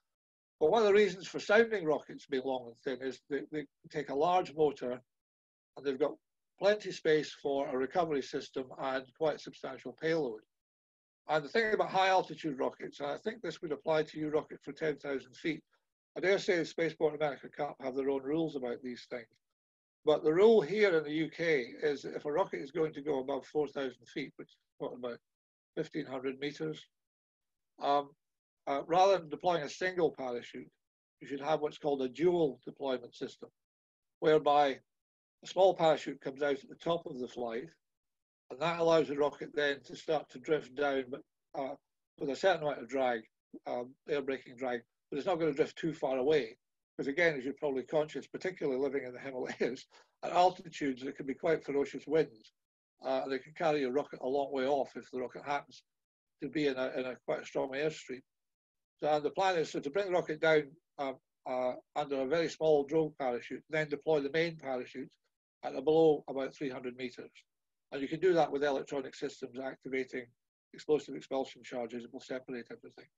Speaker 3: But one of the reasons for sounding rockets being long and thin is they take a large motor and they've got plenty of space for a recovery system and quite substantial payload. And the thing about high altitude rockets, and I think this would apply to your rocket for 10,000 feet, I dare say the Spaceport America Cup have their own rules about these things. But the rule here in the UK is that if a rocket is going to go above 4,000 feet, which is what, about 1,500 meters, rather than deploying a single parachute, you should have what's called a dual deployment system, whereby a small parachute comes out at the top of the flight, and that allows the rocket then to start to drift down with a certain amount of drag, air braking drag, but it's not going to drift too far away. Because again, as you're probably conscious, particularly living in the Himalayas, at altitudes there can be quite ferocious winds. They can carry your rocket a long way off if the rocket happens to be in a quite a strong airstream. So the plan is to bring the rocket down under a very small drone parachute, then deploy the main parachute at below about 300 meters. And you can do that with electronic systems activating explosive expulsion charges that will separate everything.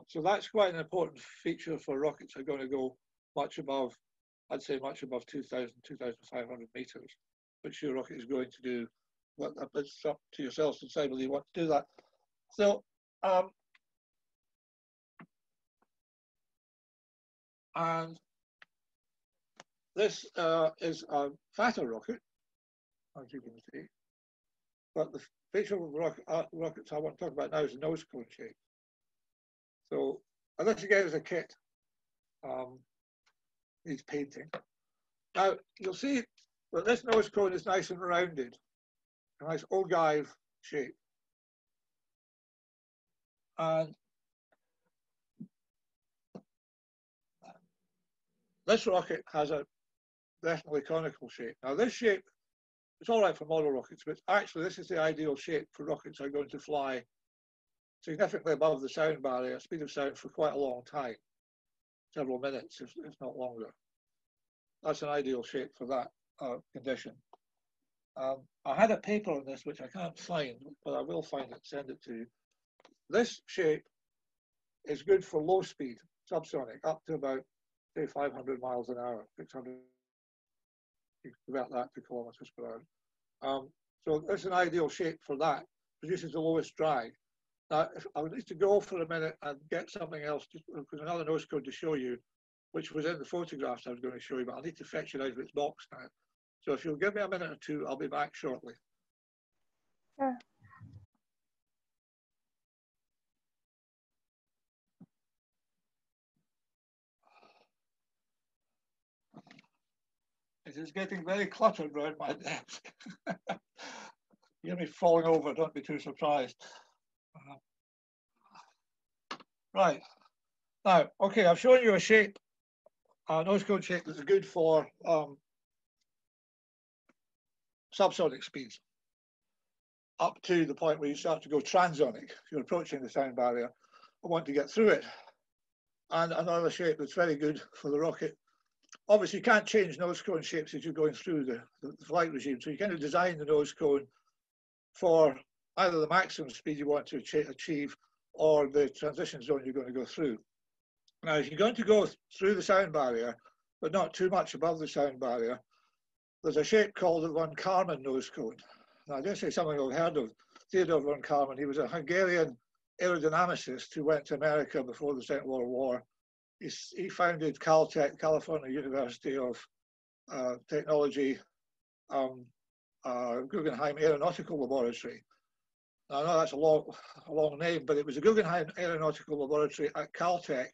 Speaker 3: So that's quite an important feature for rockets that are going to go much above, I'd say much above 2,000, 2,500 meters, which your rocket is going to do. Well, it's up to yourselves to decide whether you want to do that. So, and this is a fatter rocket, as you can see. But the feature of the rockets I want to talk about now is the nose cone shape. So, and this again is a kit. Needs painting. Now, you'll see that this nose cone is nice and rounded, a nice ogive shape. And this rocket has a definitely conical shape. Now, this shape, it's all right for model rockets, but actually this is the ideal shape for rockets that are going to fly significantly above the sound barrier, speed of sound for quite a long time, several minutes, if not longer. That's an ideal shape for that condition. I had a paper on this, which I can't find, but I will find it, send it to you. This shape is good for low speed, subsonic, up to about, say, 500 miles an hour, 600, you can convert that to kilometers per hour. So it's an ideal shape for that, produces the lowest drag. Now, I would need to go for a minute and get something else, because another nose cone to show you, which was in the photographs I was going to show you, but I'll need to fetch it out of its box now. So if you'll give me a minute or two, I'll be back shortly.
Speaker 1: Sure.
Speaker 3: It is getting very cluttered around my desk. You hear me falling over, don't be too surprised. Right. Now, okay, I've shown you a shape, a nose cone shape that's good for subsonic speeds, up to the point where you start to go transonic. If you're approaching the sound barrier, I want to get through it. And another shape that's very good for the rocket. Obviously, you can't change nose cone shapes as you're going through the flight regime. So you kind of design the nose cone for either the maximum speed you want to achieve or the transition zone you're going to go through. Now, if you're going to go through the sound barrier, but not too much above the sound barrier, there's a shape called the von Karman nose cone. Now, I dare say something I've heard of Theodor von Karman. He was a Hungarian aerodynamicist who went to America before the Second World War. He founded Caltech, California University of Technology, Guggenheim Aeronautical Laboratory. Now, I know that's a long name, but it was the Guggenheim Aeronautical Laboratory at Caltech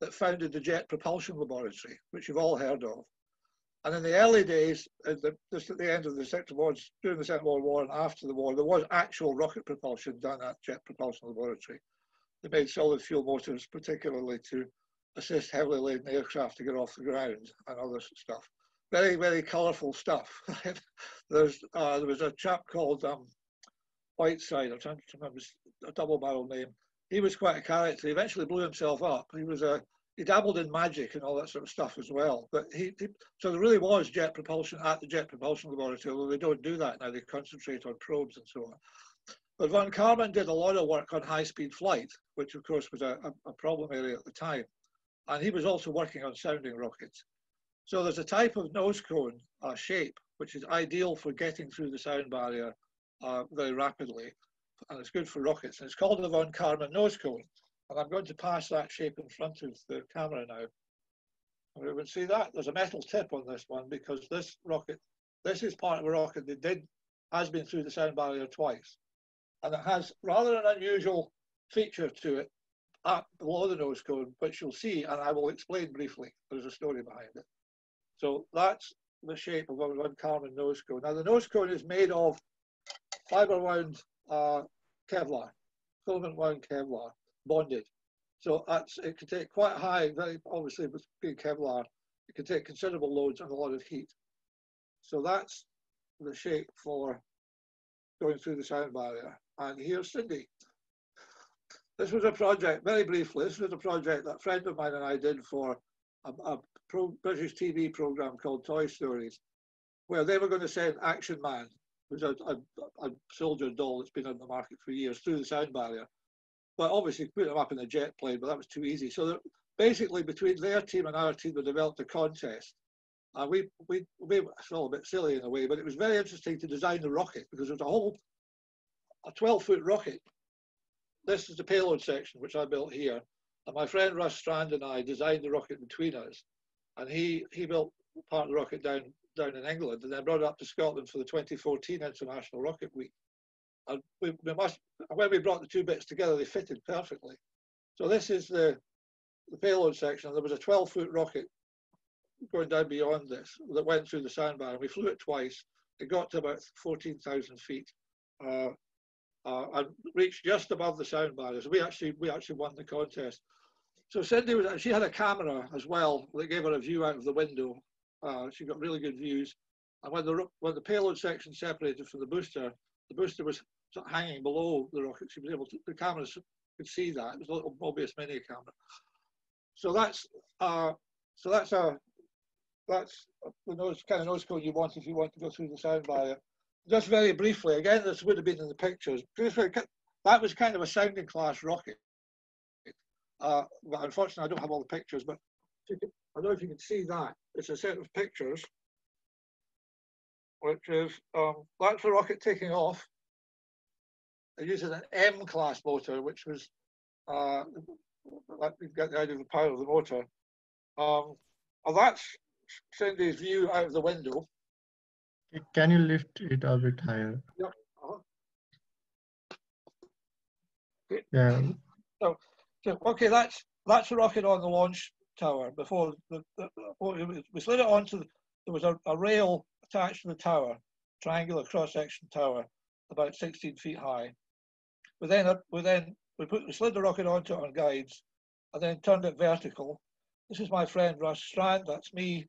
Speaker 3: that founded the Jet Propulsion Laboratory, which you've all heard of. And in the early days, just at the end of the Second World War, during the Second World War and after the war, there was actual rocket propulsion done at Jet Propulsion Laboratory. They made solid fuel motors, particularly to assist heavily laden aircraft to get off the ground and other stuff. Very, very colourful stuff. There was a chap called Whiteside, I'm trying to remember a double-barrel name. He was quite a character. He eventually blew himself up. He he dabbled in magic and all that sort of stuff as well. But so there really was jet propulsion at the Jet Propulsion Laboratory, although they don't do that now. They concentrate on probes and so on. But von Karman did a lot of work on high-speed flight, which of course was a problem area at the time. And he was also working on sounding rockets. So there's a type of nose cone shape, which is ideal for getting through the sound barrier very rapidly. And it's good for rockets. And it's called the von Karman nose cone. And I'm going to pass that shape in front of the camera now. And we can see that there's a metal tip on this one because this rocket, this is part of a rocket that has been through the sound barrier twice. And it has rather an unusual feature to it up below the nose cone, which you'll see, and I will explain briefly. There's a story behind it. So that's the shape of a von Karman nose cone. Now the nose cone is made of fiber wound Kevlar, filament wound Kevlar, bonded. So it can take quite high, very obviously with being Kevlar, it can take considerable loads and a lot of heat. So that's the shape for going through the sound barrier. And here's Cindy. This was a project, very briefly, this was a project that a friend of mine and I did for a British TV program called Toy Stories, where they were going to send Action Man, who's a soldier doll that's been on the market for years, through the sound barrier. But obviously put him up in a jet plane, but that was too easy. So basically between their team and our team, we developed a contest. We it's all a bit silly in a way, but it was very interesting to design the rocket because it was a 12-foot rocket. This is the payload section, which I built here. And my friend Russ Strand and I designed the rocket between us. And he built part of the rocket down in England and then brought it up to Scotland for the 2014 International Rocket Week. And when we brought the two bits together, they fitted perfectly. So this is the payload section. There was a 12-foot rocket going down beyond this that went through the sound barrier. We flew it twice. It got to about 14,000 feet. And reached just above the sound barrier. So we actually won the contest. So Cindy she had a camera as well that gave her a view out of the window. She got really good views. And when the payload section separated from the booster was sort of hanging below the rocket. She was able to, the cameras could see that. It was a little Mobius mini camera. So that's the kind of nose cone you want if you want to go through the sound barrier. Just very briefly, again, this would have been in the pictures. That was kind of a sounding class rocket. But unfortunately, I don't have all the pictures, but I don't know if you can see that. It's a set of pictures, which is, that's the rocket taking off. It uses an M-class motor, which was, you get the idea of the power of the motor. And that's Cindy's view out of the window.
Speaker 4: Can you lift it a bit higher?
Speaker 3: Yep. Okay.
Speaker 4: Yeah.
Speaker 3: So okay, that's the rocket on the launch tower. Before we slid it onto, there was a rail attached to the tower, triangular cross-section tower, about 16 feet high. We slid the rocket onto it on guides, and then turned it vertical. This is my friend Russ Strand. That's me.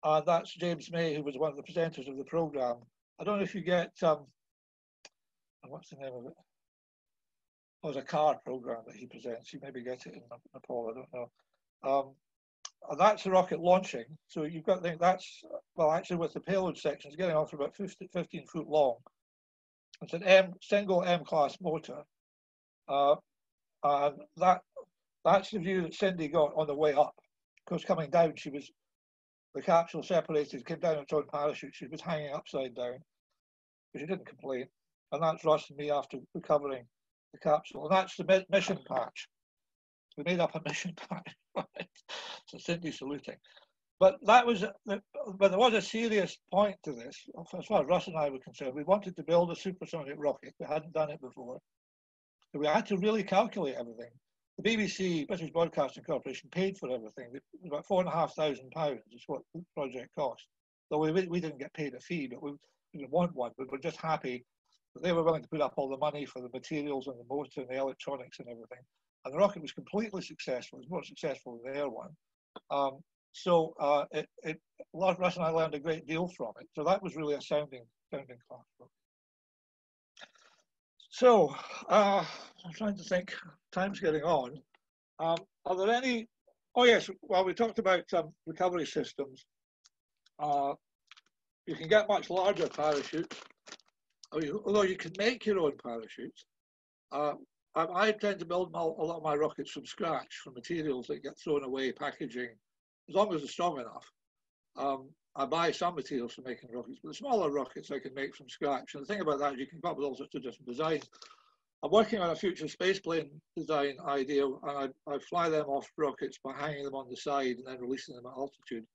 Speaker 3: That's James May, who was one of the presenters of the program. I don't know if you get, what's the name of it? Oh, it's a car program that he presents. You maybe get it in Nepal, I don't know. And that's the rocket launching. So you've got to think that's, well, actually with the payload section, it's getting on for about 15 foot long. It's an single M-class motor. And that's the view that Cindy got on the way up. Of course, coming down, the capsule separated, came down its own parachute. She was hanging upside down, but she didn't complain. And that's Russ and me after recovering the capsule. And that's the mission patch. We made up a mission patch. So Cindy's saluting. But there was a serious point to this. As far as Russ and I were concerned, we wanted to build a supersonic rocket. We hadn't done it before. So we had to really calculate everything. The BBC, British Broadcasting Corporation, paid for everything. About £4,500 is what the project cost. Though we didn't get paid a fee, but we didn't want one. We were just happy that they were willing to put up all the money for the materials and the motor and the electronics and everything. And the rocket was completely successful. It was more successful than their one. So Russ and I learned a great deal from it. So that was really a sounding class rocket. So I'm trying to think, time's getting on. Are there any Oh yes, well, we talked about recovery systems. You can get much larger parachutes, although you can make your own parachutes. I tend to build a lot of my rockets from scratch, from materials that get thrown away, packaging, as long as they're strong enough. I buy some materials for making rockets, but the smaller rockets I can make from scratch. And the thing about that is you can come up with all sorts of different designs. I'm working on a future spaceplane design idea, and I fly them off rockets by hanging them on the side and then releasing them at altitude.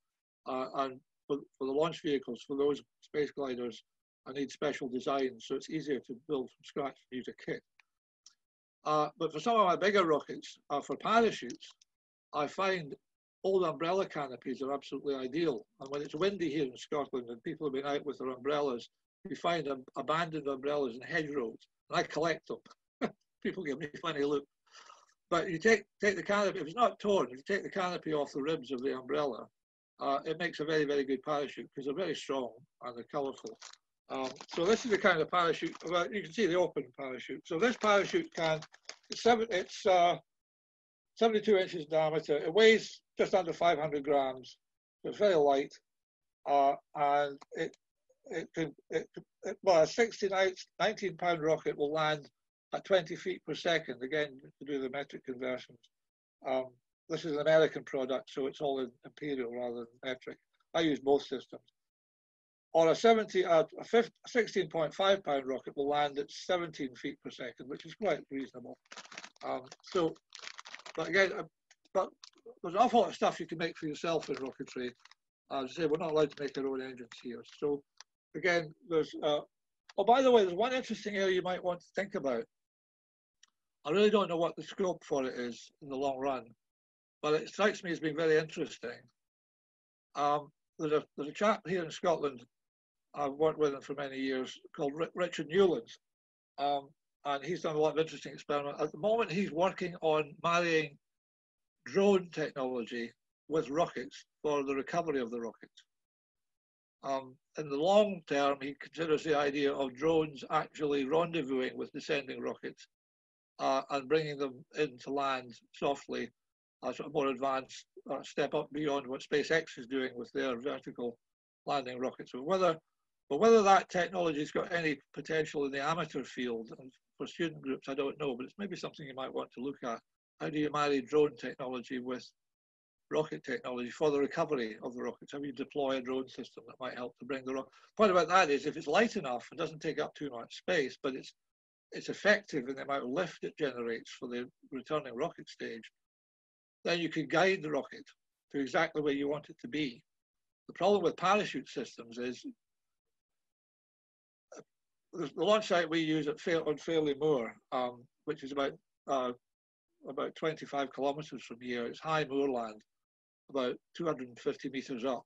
Speaker 3: And for the launch vehicles, for those space gliders, I need special designs, so it's easier to build from scratch and use a kit. But for some of my bigger rockets, for parachutes, I find old umbrella canopies are absolutely ideal. And when it's windy here in Scotland and people have been out with their umbrellas, you find abandoned umbrellas in hedgerows, and I collect them. People give me a funny look. But you take the canopy, if it's not torn, if you take the canopy off the ribs of the umbrella, it makes a very, very good parachute because they're very strong and they're colourful. So this is the kind of parachute, well, you can see the open parachute. So this parachute it's 72 inches in diameter. It weighs just under 500 grams. So it's very light. And well, a 19-pound rocket will land at 20 feet per second, again, to do the metric conversions. This is an American product, so it's all in imperial rather than metric. I use both systems. Or a 16.5 pound rocket will land at 17 feet per second, which is quite reasonable. But again, but there's an awful lot of stuff you can make for yourself in rocketry. As I say, we're not allowed to make our own engines here. So again, there's, oh, by the way, there's one interesting area you might want to think about. I really don't know what the scope for it is in the long run, but it strikes me as being very interesting. There's a chap here in Scotland, I've worked with him for many years, called Richard Newlands, and he's done a lot of interesting experiments. At the moment, he's working on marrying drone technology with rockets for the recovery of the rockets. In the long term, he considers the idea of drones actually rendezvousing with descending rockets and bringing them into land softly, sort of more advanced step up beyond what SpaceX is doing with their vertical landing rockets. But whether that technology has got any potential in the amateur field and for student groups, I don't know, but it's maybe something you might want to look at. How do you marry drone technology with rocket technology for the recovery of the rockets? How do you deploy a drone system that might help to bring the rocket? The point about that is if it's light enough and doesn't take up too much space, but it's effective in the amount of lift it generates for the returning rocket stage, then you can guide the rocket to exactly where you want it to be. The problem with parachute systems is the launch site we use on Fairley Moor, which is about 25 kilometres from here. It's high moorland, about 250 metres up.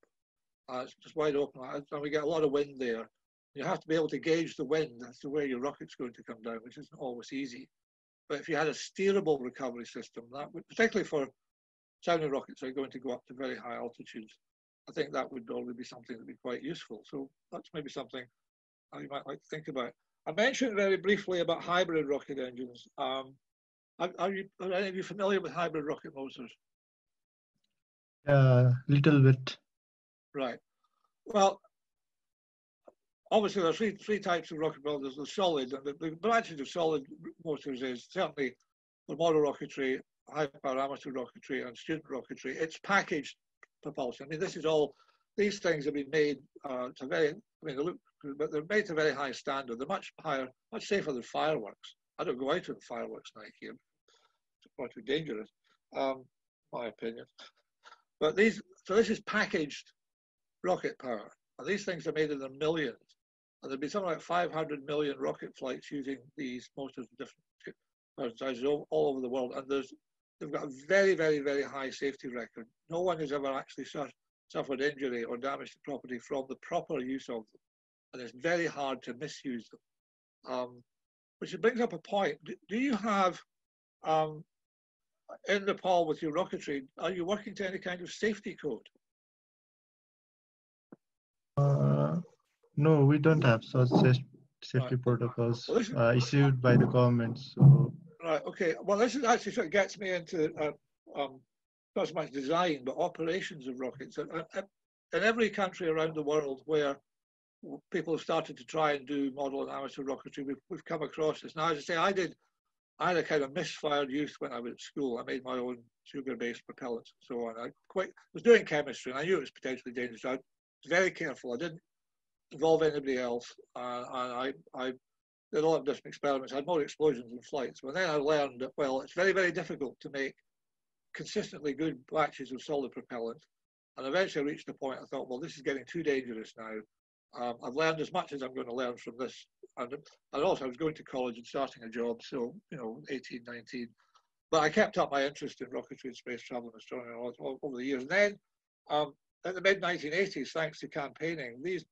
Speaker 3: It's just wide open, and we get a lot of wind there. You have to be able to gauge the wind as to where your rocket's going to come down, which isn't always easy. But if you had a steerable recovery system, that would, particularly for sounding rockets that are going to go up to very high altitudes, I think that would probably be something that would be quite useful. So that's maybe something you might like to think about. I mentioned very briefly about hybrid rocket engines. Are any of you familiar with hybrid rocket motors?
Speaker 4: Little bit.
Speaker 3: Right. Well, obviously there are three types of rocket motors. The solid, and the advantage of solid motors is certainly for model rocketry, high power amateur rocketry, and student rocketry. It's packaged propulsion. I mean, these things have been made to very, I mean, they look, but they're made to a very high standard. They're much higher, much safer than fireworks. I don't go out on fireworks night here. It's far too dangerous, my opinion. But so this is packaged rocket power. And these things are made in the millions. And there'd be something like 500 million rocket flights using these motors in different sizes all over the world. And they've got a very, very, very high safety record. No one has ever actually suffered injury or damage to property from the proper use of them. And it's very hard to misuse them. Which brings up a point. Do you have, in Nepal with your rocketry, are you working to any kind of safety code?
Speaker 4: No, we don't have such safety protocols issued by the government. So
Speaker 3: right, okay. Well, this is actually sort of gets me into not so much design, but operations of rockets. In every country around the world where people have started to try and do model and amateur rocketry, we've come across this. Now, as I say, I had a kind of misfired youth when I was at school. I made my own sugar-based propellants and so on. I was doing chemistry, and I knew it was potentially dangerous. I was very careful. I didn't involve anybody else, and I did a lot of different experiments. I had more explosions than flights. But then I learned that, well, it's very, very difficult to make consistently good batches of solid propellant. And eventually I reached a point I thought, well, this is getting too dangerous now. I've learned as much as I'm going to learn from this. And also I was going to college and starting a job, so, 18, 19. But I kept up my interest in rocketry and space travel and astronomy over the years. And then in the mid-1980s, thanks to campaigning, these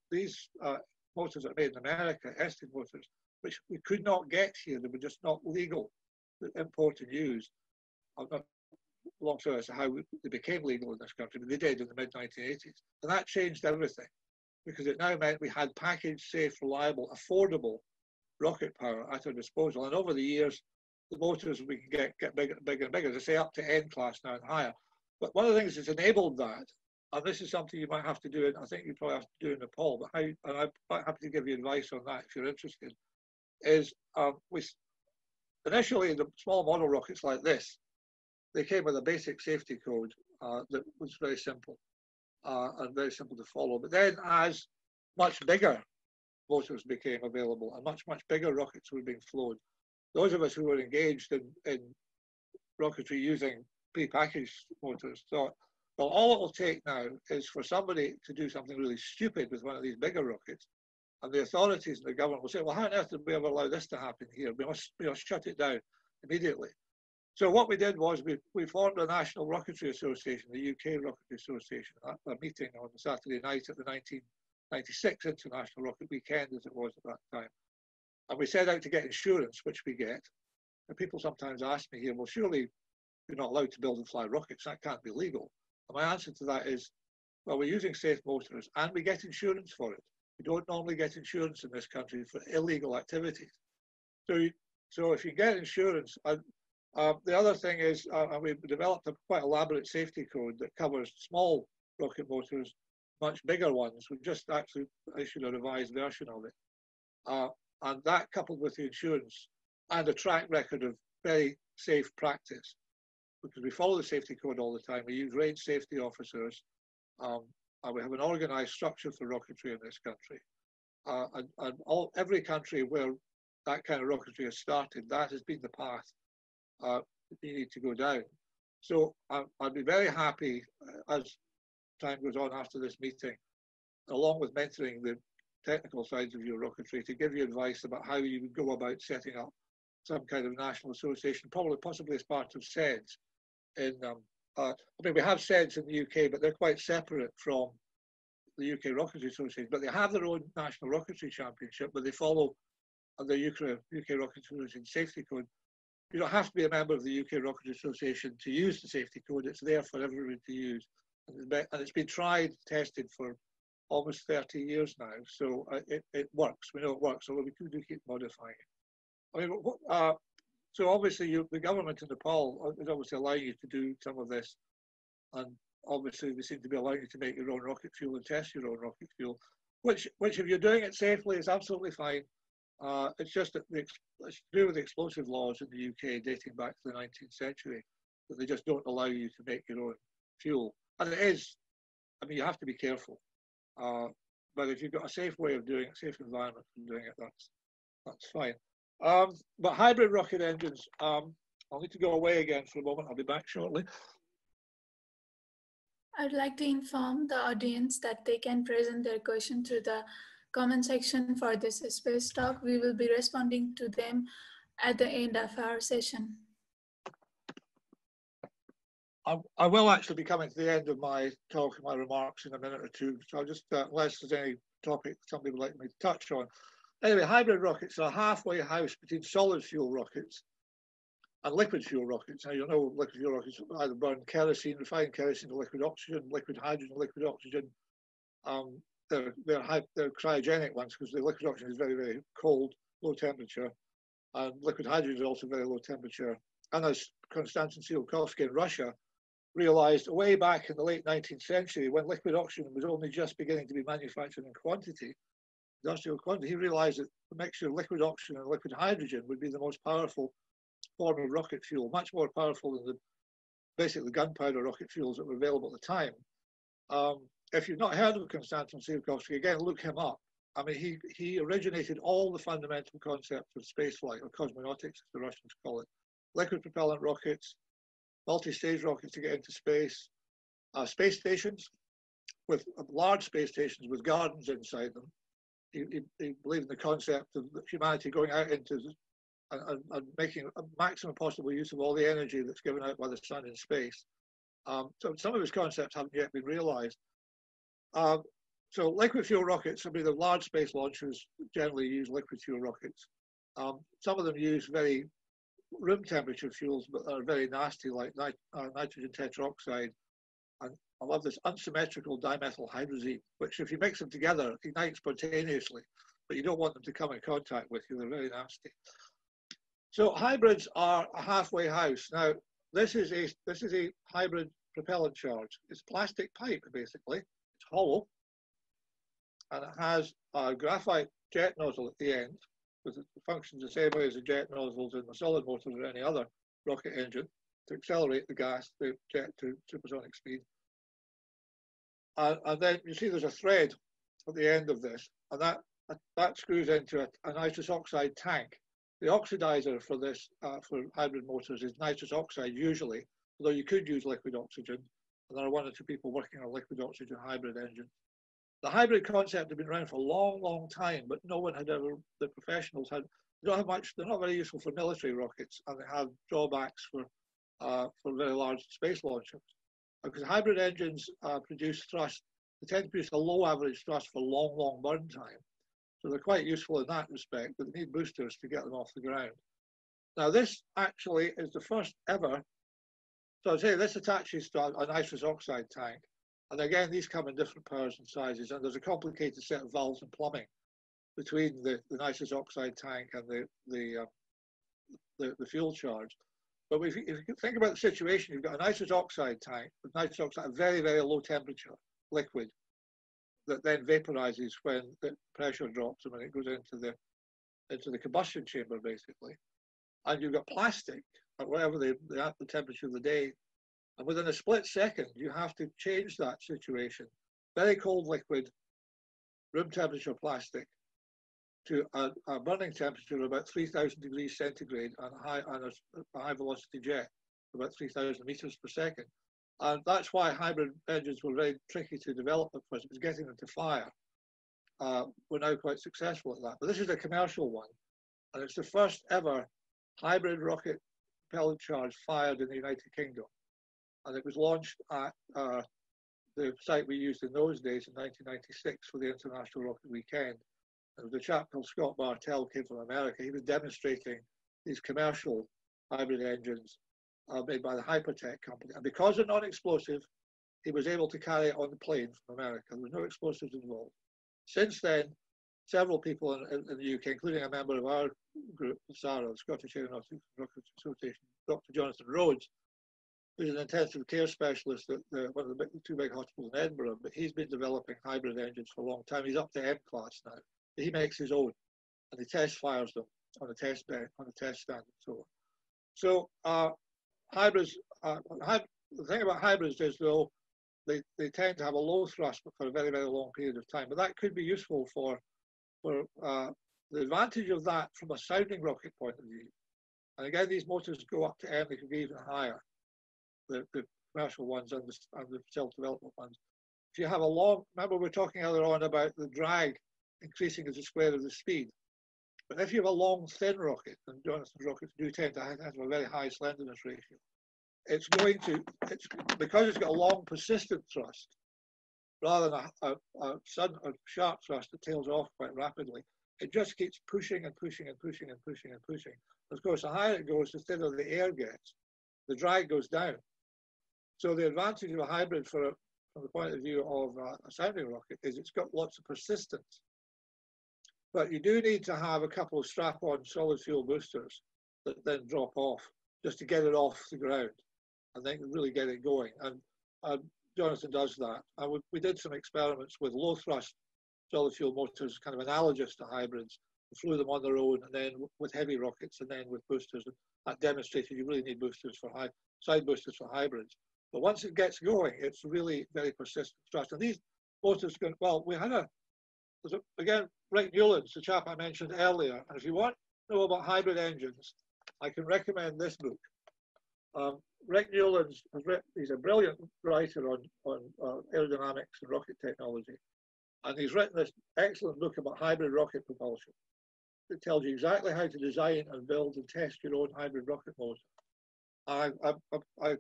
Speaker 3: motors that are made in America, Estes motors, which we could not get here, they were just not legal to import and use. I'm not long story as to how they became legal in this country, but they did in the mid-1980s. And that changed everything, because it now meant we had packaged, safe, reliable, affordable rocket power at our disposal. And over the years, the motors we can get bigger, bigger and bigger, as I say, up to N class now and higher. But one of the things that's enabled that, and this is something you might have to do, and I think you probably have to do in Nepal, but and I'm quite happy to give you advice on that if you're interested, is initially the small model rockets like this, they came with a basic safety code that was very simple and very simple to follow. But then as much bigger motors became available and much, much bigger rockets were being flown, those of us who were engaged in rocketry using prepackaged motors thought, well, all it will take now is for somebody to do something really stupid with one of these bigger rockets, and the authorities and the government will say, well, how on earth did we ever allow this to happen here? We must shut it down immediately. So what we did was we formed a National Rocketry Association, the UK Rocketry Association, a meeting on a Saturday night at the 1996 International Rocket Weekend, as it was at that time. And we set out to get insurance, which we get. And people sometimes ask me here, well, surely you're not allowed to build and fly rockets. That can't be legal. And my answer to that is, well, we're using safe motors and we get insurance for it. We don't normally get insurance in this country for illegal activities. So if you get insurance, the other thing is, we've developed a quite elaborate safety code that covers small rocket motors, much bigger ones. We've just actually issued a revised version of it. And that, coupled with the insurance and a track record of very safe practice, because we follow the safety code all the time. We use range safety officers, and we have an organized structure for rocketry in this country. Every country where that kind of rocketry has started, that has been the path that you need to go down. So I'd be very happy as time goes on after this meeting, along with mentoring the technical sides of your rocketry, to give you advice about how you would go about setting up some kind of national association, possibly as part of SEDS. I mean, we have SEDS in the UK, but they're quite separate from the UK Rocketry Association, but they have their own National Rocketry Championship, but they follow the UK Rocketry Association safety code. You don't have to be a member of the UK Rocketry Association to use the safety code. It's there for everyone to use. And it's been tried, tested for almost 30 years now. So it works. We know it works, although we do keep modifying it. I mean, so obviously the government in Nepal is obviously allowing you to do some of this. And obviously they seem to be allowing you to make your own rocket fuel and test your own rocket fuel, which if you're doing it safely is absolutely fine. It's just that it's to do with the explosive laws in the UK dating back to the 19th century, that they just don't allow you to make your own fuel. And it is, I mean, you have to be careful. But if you've got a safe way of doing it, safe environment for doing it, that's fine. But hybrid rocket engines, I'll need to go away again for a moment. I'll be back shortly.
Speaker 2: I'd like to inform the audience that they can present their question through the comment section for this space talk. We will be responding to them at the end of our session.
Speaker 3: I will actually be coming to the end of my talk and my remarks in a minute or two. So I'll just, unless there's any topic somebody would like me to touch on. Anyway, hybrid rockets are a halfway house between solid fuel rockets and liquid fuel rockets. Now, you know, liquid fuel rockets either burn kerosene, refined kerosene to liquid oxygen, liquid hydrogen, liquid oxygen. They're cryogenic ones because the liquid oxygen is very, very cold, low temperature, and liquid hydrogen is also very low temperature. And as Konstantin Tsiolkovsky in Russia realized way back in the late 19th century, when liquid oxygen was only just beginning to be manufactured in quantity, industrial quantity, he realized that the mixture of liquid oxygen and liquid hydrogen would be the most powerful form of rocket fuel, much more powerful than the basically gunpowder rocket fuels that were available at the time. If you've not heard of Konstantin Tsiolkovsky, again, look him up. I mean, he originated all the fundamental concepts of spaceflight, or cosmonautics, as the Russians call it. Liquid propellant rockets, multi-stage rockets to get into space, space stations, with large space stations with gardens inside them. He believed in the concept of humanity going out into and making a maximum possible use of all the energy that's given out by the sun in space. So some of his concepts haven't yet been realized. So liquid fuel rockets, I mean, the large space launchers generally use liquid fuel rockets. Some of them use very room temperature fuels, but are very nasty, like nitrogen tetroxide. And I love this unsymmetrical dimethyl hydrazine, which if you mix them together, ignite spontaneously, but you don't want them to come in contact with you. They're very nasty. So hybrids are a halfway house. Now, this is a hybrid propellant charge. It's plastic pipe, basically. It's hollow, and it has a graphite jet nozzle at the end, because it functions the same way as the jet nozzles in the solid motors or any other rocket engine to accelerate the gas, the jet to supersonic speed. And then you see there's a thread at the end of this, and that screws into a nitrous oxide tank. The oxidizer for this, for hybrid motors, is nitrous oxide usually, although you could use liquid oxygen. And there are one or two people working on a liquid oxygen hybrid engine. The hybrid concept had been around for a long, long time, but no one had ever, the professionals had, they don't have much, they're not very useful for military rockets, and they have drawbacks for very large space launchers. Because hybrid engines produce thrust, they tend to produce a low average thrust for long, long burn time. So they're quite useful in that respect, but they need boosters to get them off the ground. Now this actually is the first ever, so I'd say this attaches to a nitrous oxide tank. And again, these come in different powers and sizes, and there's a complicated set of valves and plumbing between the nitrous oxide tank and the fuel charge. But if you think about the situation, you've got a nitrous oxide tank with nitrous oxide at very, very low temperature, liquid, that then vaporizes when the pressure drops and when it goes into the combustion chamber, basically. And you've got plastic at whatever the temperature of the day. And within a split second, you have to change that situation. Very cold liquid, room temperature plastic, to a burning temperature of about 3,000 degrees centigrade and a high velocity jet, about 3,000 meters per second. And that's why hybrid engines were very tricky to develop at first. It was getting them to fire. We're now quite successful at that. But this is a commercial one. And it's the first ever hybrid rocket propellant charge fired in the United Kingdom. And it was launched at the site we used in those days in 1996 for the International Rocket Weekend. And the chap called Scott Bartell came from America. He was demonstrating these commercial hybrid engines made by the Hypertech company. And because they're non-explosive, he was able to carry it on the plane from America. There was no explosives involved. Since then, several people in the UK, including a member of our group, SARA, the Scottish Aeronautics Rocket Association, Dr. Jonathan Rhodes, who's an intensive care specialist at one of the two big hospitals in Edinburgh, but he's been developing hybrid engines for a long time. He's up to M class now. But he makes his own, and he test fires them on a test bed, on a test stand, and so on. So hybrids, the thing about hybrids is, though, they tend to have a low thrust but for a very, very long period of time. But that could be useful for the advantage of that from a sounding rocket point of view. And again, these motors go up to M, they could be even higher, the commercial ones and the self-development ones. If you have a long, remember we were talking earlier on about the drag increasing as the square of the speed. But if you have a long, thin rocket, and Jonathan's rockets do tend to have a very high slenderness ratio, it's going to, because it's got a long, persistent thrust, rather than a sudden or sharp thrust that tails off quite rapidly, it just keeps pushing and pushing and pushing and pushing and pushing. Of course, the higher it goes, the thinner the air gets. The drag goes down. So the advantage of a hybrid from the point of view of a sounding rocket is it's got lots of persistence. But you do need to have a couple of strap-on solid fuel boosters that then drop off just to get it off the ground. and then really get it going. And Jonathan does that. And we did some experiments with low thrust solid fuel motors, kind of analogous to hybrids. We flew them on their own, and then with heavy rockets, and then with boosters. And that demonstrated you really need boosters for side boosters for hybrids. But once it gets going, it's really very persistent thrust. And these motors can, well, we had again, Rick Newlands, the chap I mentioned earlier. And if you want to know about hybrid engines, I can recommend this book. Rick Newlands he's a brilliant writer on aerodynamics and rocket technology. And he's written this excellent book about hybrid rocket propulsion. It tells you exactly how to design and build and test your own hybrid rocket motor. I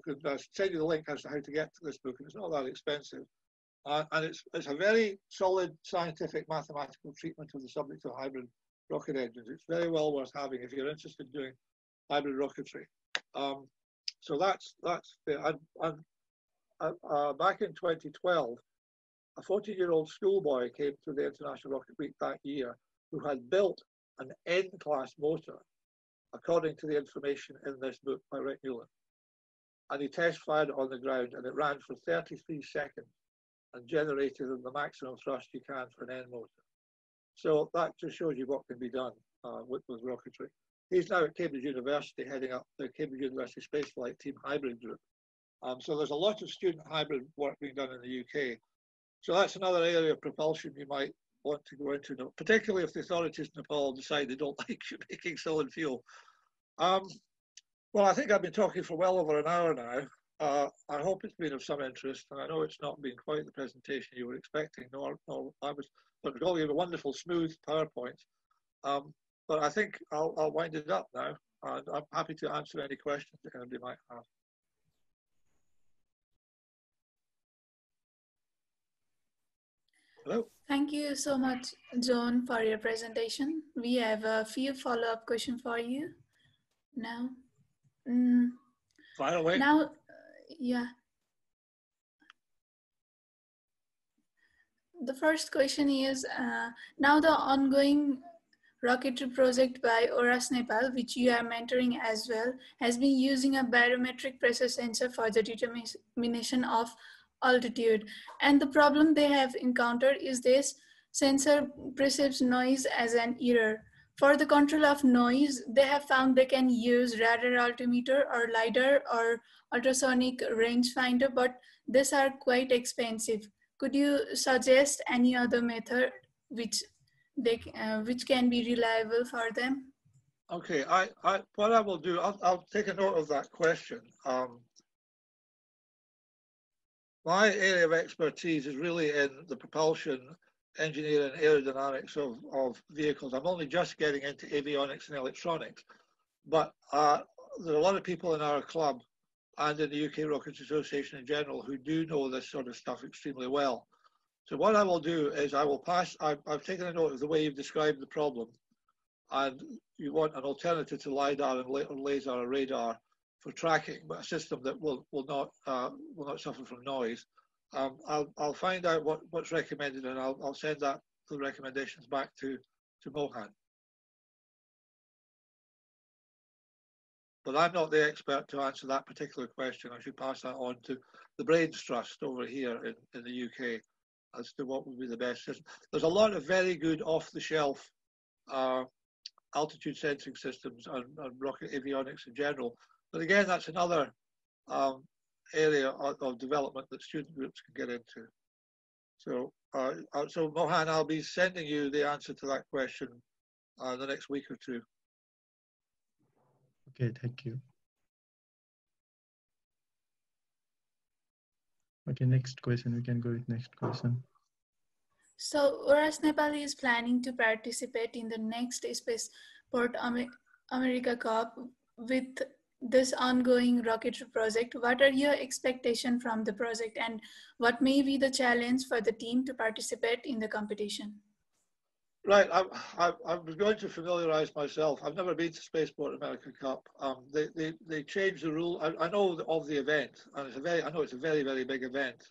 Speaker 3: could send you the link as to how to get to this book, and it's not that expensive. And it's a very solid scientific mathematical treatment of the subject of hybrid rocket engines. It's very well worth having if you're interested in doing hybrid rocketry. So that's it. Back in 2012, a 14-year-old schoolboy came to the International Rocket Week that year who had built an N-class motor, according to the information in this book by Rick Newland. And he test fired it on the ground, and it ran for 33 seconds and generated the maximum thrust you can for an N motor. So that just shows you what can be done with rocketry. He's now at Cambridge University, heading up the Cambridge University Spaceflight Team Hybrid Group. So there's a lot of student hybrid work being done in the UK. So that's another area of propulsion you might want to go into, particularly if the authorities in Nepal decide they don't like you making solid fuel. Well, I think I've been talking for well over an hour now. I hope it's been of some interest, and I know it's not been quite the presentation you were expecting, nor I was, but it's all a wonderful, smooth PowerPoint. But I think I'll wind it up now, and I'm happy to answer any questions that anybody might have. Hello.
Speaker 2: Thank you so much, John, for your presentation. We have a few follow-up questions for you now.
Speaker 3: Fire away.
Speaker 2: Now, yeah. The first question is, now the ongoing rocketry project by SEDS-Nepal, which you are mentoring as well, has been using a barometric pressure sensor for the determination of altitude. And the problem they have encountered is this sensor perceives noise as an error. For the control of noise, they have found they can use radar altimeter or LiDAR or ultrasonic rangefinder, but these are quite expensive. Could you suggest any other method which can be reliable for them?
Speaker 3: Okay, what I will do, I'll take a note of that question. My area of expertise is really in the propulsion, engineering, aerodynamics of vehicles. I'm only just getting into avionics and electronics, but there are a lot of people in our club and in the UK Rockets Association in general who do know this sort of stuff extremely well. So what I will do is I will pass, I've taken a note of the way you've described the problem, and you want an alternative to LiDAR and laser or radar for tracking, but a system that will not suffer from noise. I'll find out what's recommended, and I'll send the recommendations back to Mohan. But I'm not the expert to answer that particular question. I should pass that on to the Brains Trust over here in the UK as to what would be the best system. There's a lot of very good off-the-shelf altitude sensing systems and rocket avionics in general. But again, that's another area of development that student groups can get into. So, so Mohan, I'll be sending you the answer to that question the next week or two.
Speaker 4: Okay, thank you. Okay, next question. We can go with next question.
Speaker 2: So, SEDS-Nepal is planning to participate in the next Spaceport America Cup with this ongoing rocketry project. What are your expectations from the project, and what may be the challenge for the team to participate in the competition?
Speaker 3: Right, I was going to familiarize myself. I've never been to Spaceport America Cup. They changed the rule. I know of the event, and I know it's a very, very big event.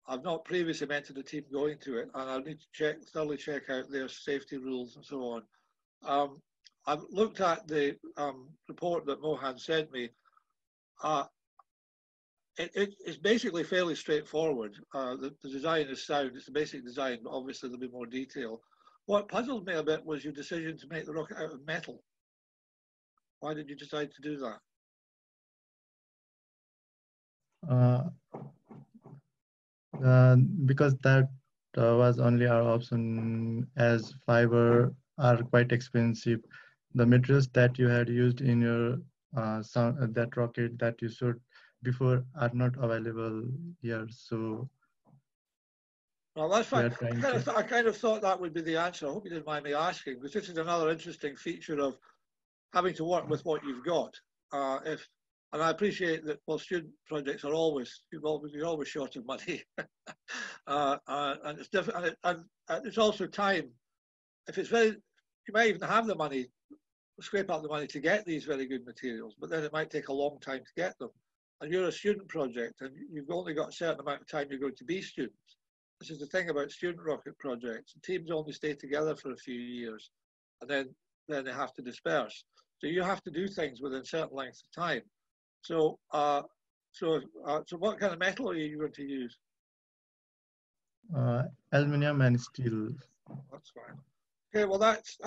Speaker 3: I've not previously mentored a team going to it, and I need to thoroughly check out their safety rules and so on. I've looked at the report that Mohan sent me, It's basically fairly straightforward. The design is sound. It's the basic design, but obviously there'll be more detail. What puzzled me a bit was your decision to make the rocket out of metal. Why did you decide to do that?
Speaker 4: Because that was only our option, as fiber are quite expensive. The materials that you had used in your that rocket that you showed before are not available here. So
Speaker 3: Well, that's
Speaker 4: we
Speaker 3: fine.
Speaker 4: are trying to.
Speaker 3: I kind of thought that would be the answer. I hope you didn't mind me asking, because this is another interesting feature of having to work with what you've got. And I appreciate that. Well, student projects are you're always short of money, and it's different. And it's also time. If it's very, you might even have the money, scrape up the money to get these very good materials, but then it might take a long time to get them. And you're a student project, and you've only got a certain amount of time you're going to be students. This is the thing about student rocket projects. Teams only stay together for a few years, and then they have to disperse. So you have to do things within certain lengths of time. So, so what kind of metal are you going to use?
Speaker 4: Aluminum and steel.
Speaker 3: That's fine. Okay, well that's.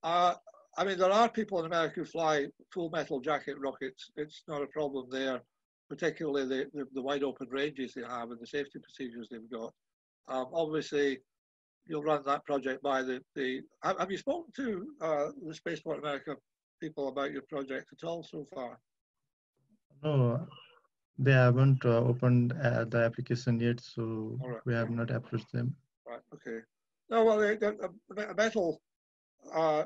Speaker 3: I mean, there are people in America who fly full metal jacket rockets. It's not a problem there, particularly the wide open ranges they have and the safety procedures they've got. Obviously, you'll run that project by the. Have you spoken to the Spaceport America people about your project at all so far?
Speaker 4: No, they haven't opened the application yet, so
Speaker 3: All right.
Speaker 4: we have not approached them.
Speaker 3: Right. Okay. No, well, a metal. I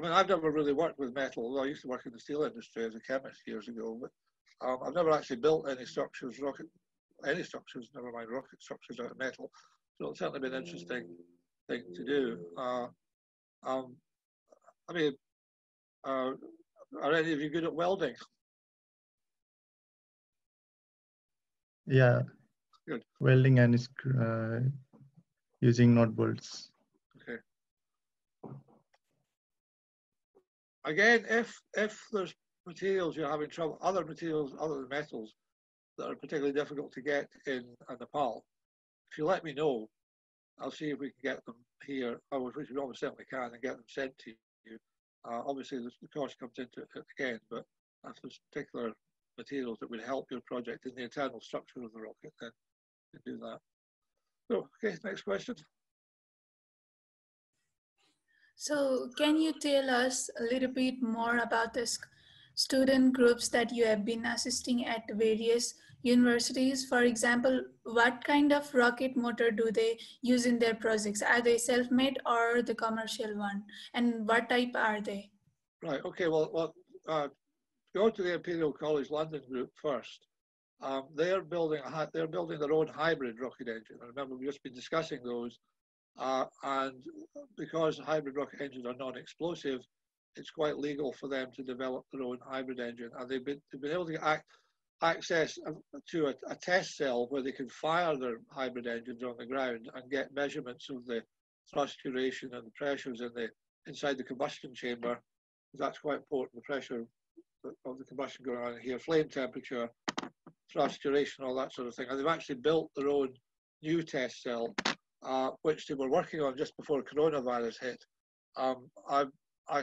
Speaker 3: mean, I've never really worked with metal. Although I used to work in the steel industry as a chemist years ago, but I've never actually built any structures, never mind rocket structures out of metal. So it's certainly been an interesting thing to do. I mean, are any of you good at welding?
Speaker 4: Yeah,
Speaker 3: Good.
Speaker 4: Welding and using nut bolts.
Speaker 3: Okay. Again, if there's materials you're having trouble, other materials other than metals that are particularly difficult to get in Nepal, if you let me know, I'll see if we can get them here, which we almost certainly can, and get them sent to you. Obviously, the cost comes into it again, but if there's particular materials that would help your project in the internal structure of the rocket, then you can do that. So, okay, next question.
Speaker 2: So can you tell us a little bit more about the student groups that you have been assisting at various universities? For example, what kind of rocket motor do they use in their projects? Are they self-made or the commercial one? And what type are they?
Speaker 3: Right, okay, well go to the Imperial College London group first. They're building their own hybrid rocket engine. I remember we've just been discussing those. And because hybrid rocket engines are non-explosive, it's quite legal for them to develop their own hybrid engine. And they've been able to get access to a test cell where they can fire their hybrid engines on the ground and get measurements of the thrust duration and the pressures inside the combustion chamber. That's quite important, the pressure of the combustion going on here, flame temperature, thrust duration, all that sort of thing. And they've actually built their own new test cell, which they were working on just before coronavirus hit. I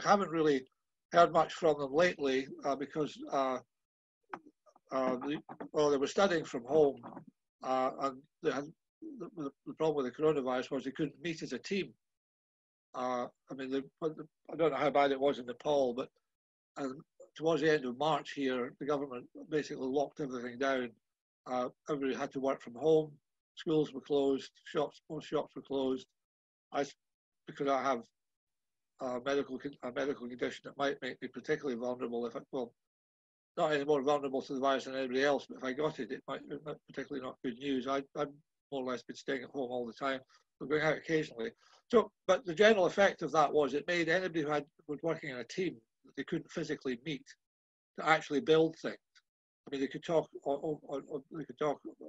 Speaker 3: haven't really heard much from them lately because they were studying from home, and they had, the problem with the coronavirus was they couldn't meet as a team. I mean, I don't know how bad it was in Nepal, but towards the end of March here, the government basically locked everything down. Everybody had to work from home. Schools were closed. Most shops were closed. Because I have a medical condition that might make me particularly vulnerable. Not any more vulnerable to the virus than anybody else, but if I got it, it might particularly not good news. I've more or less been staying at home all the time, but going out occasionally. So, but the general effect of that was it made anybody who was working in a team that they couldn't physically meet to actually build things. I mean, they could talk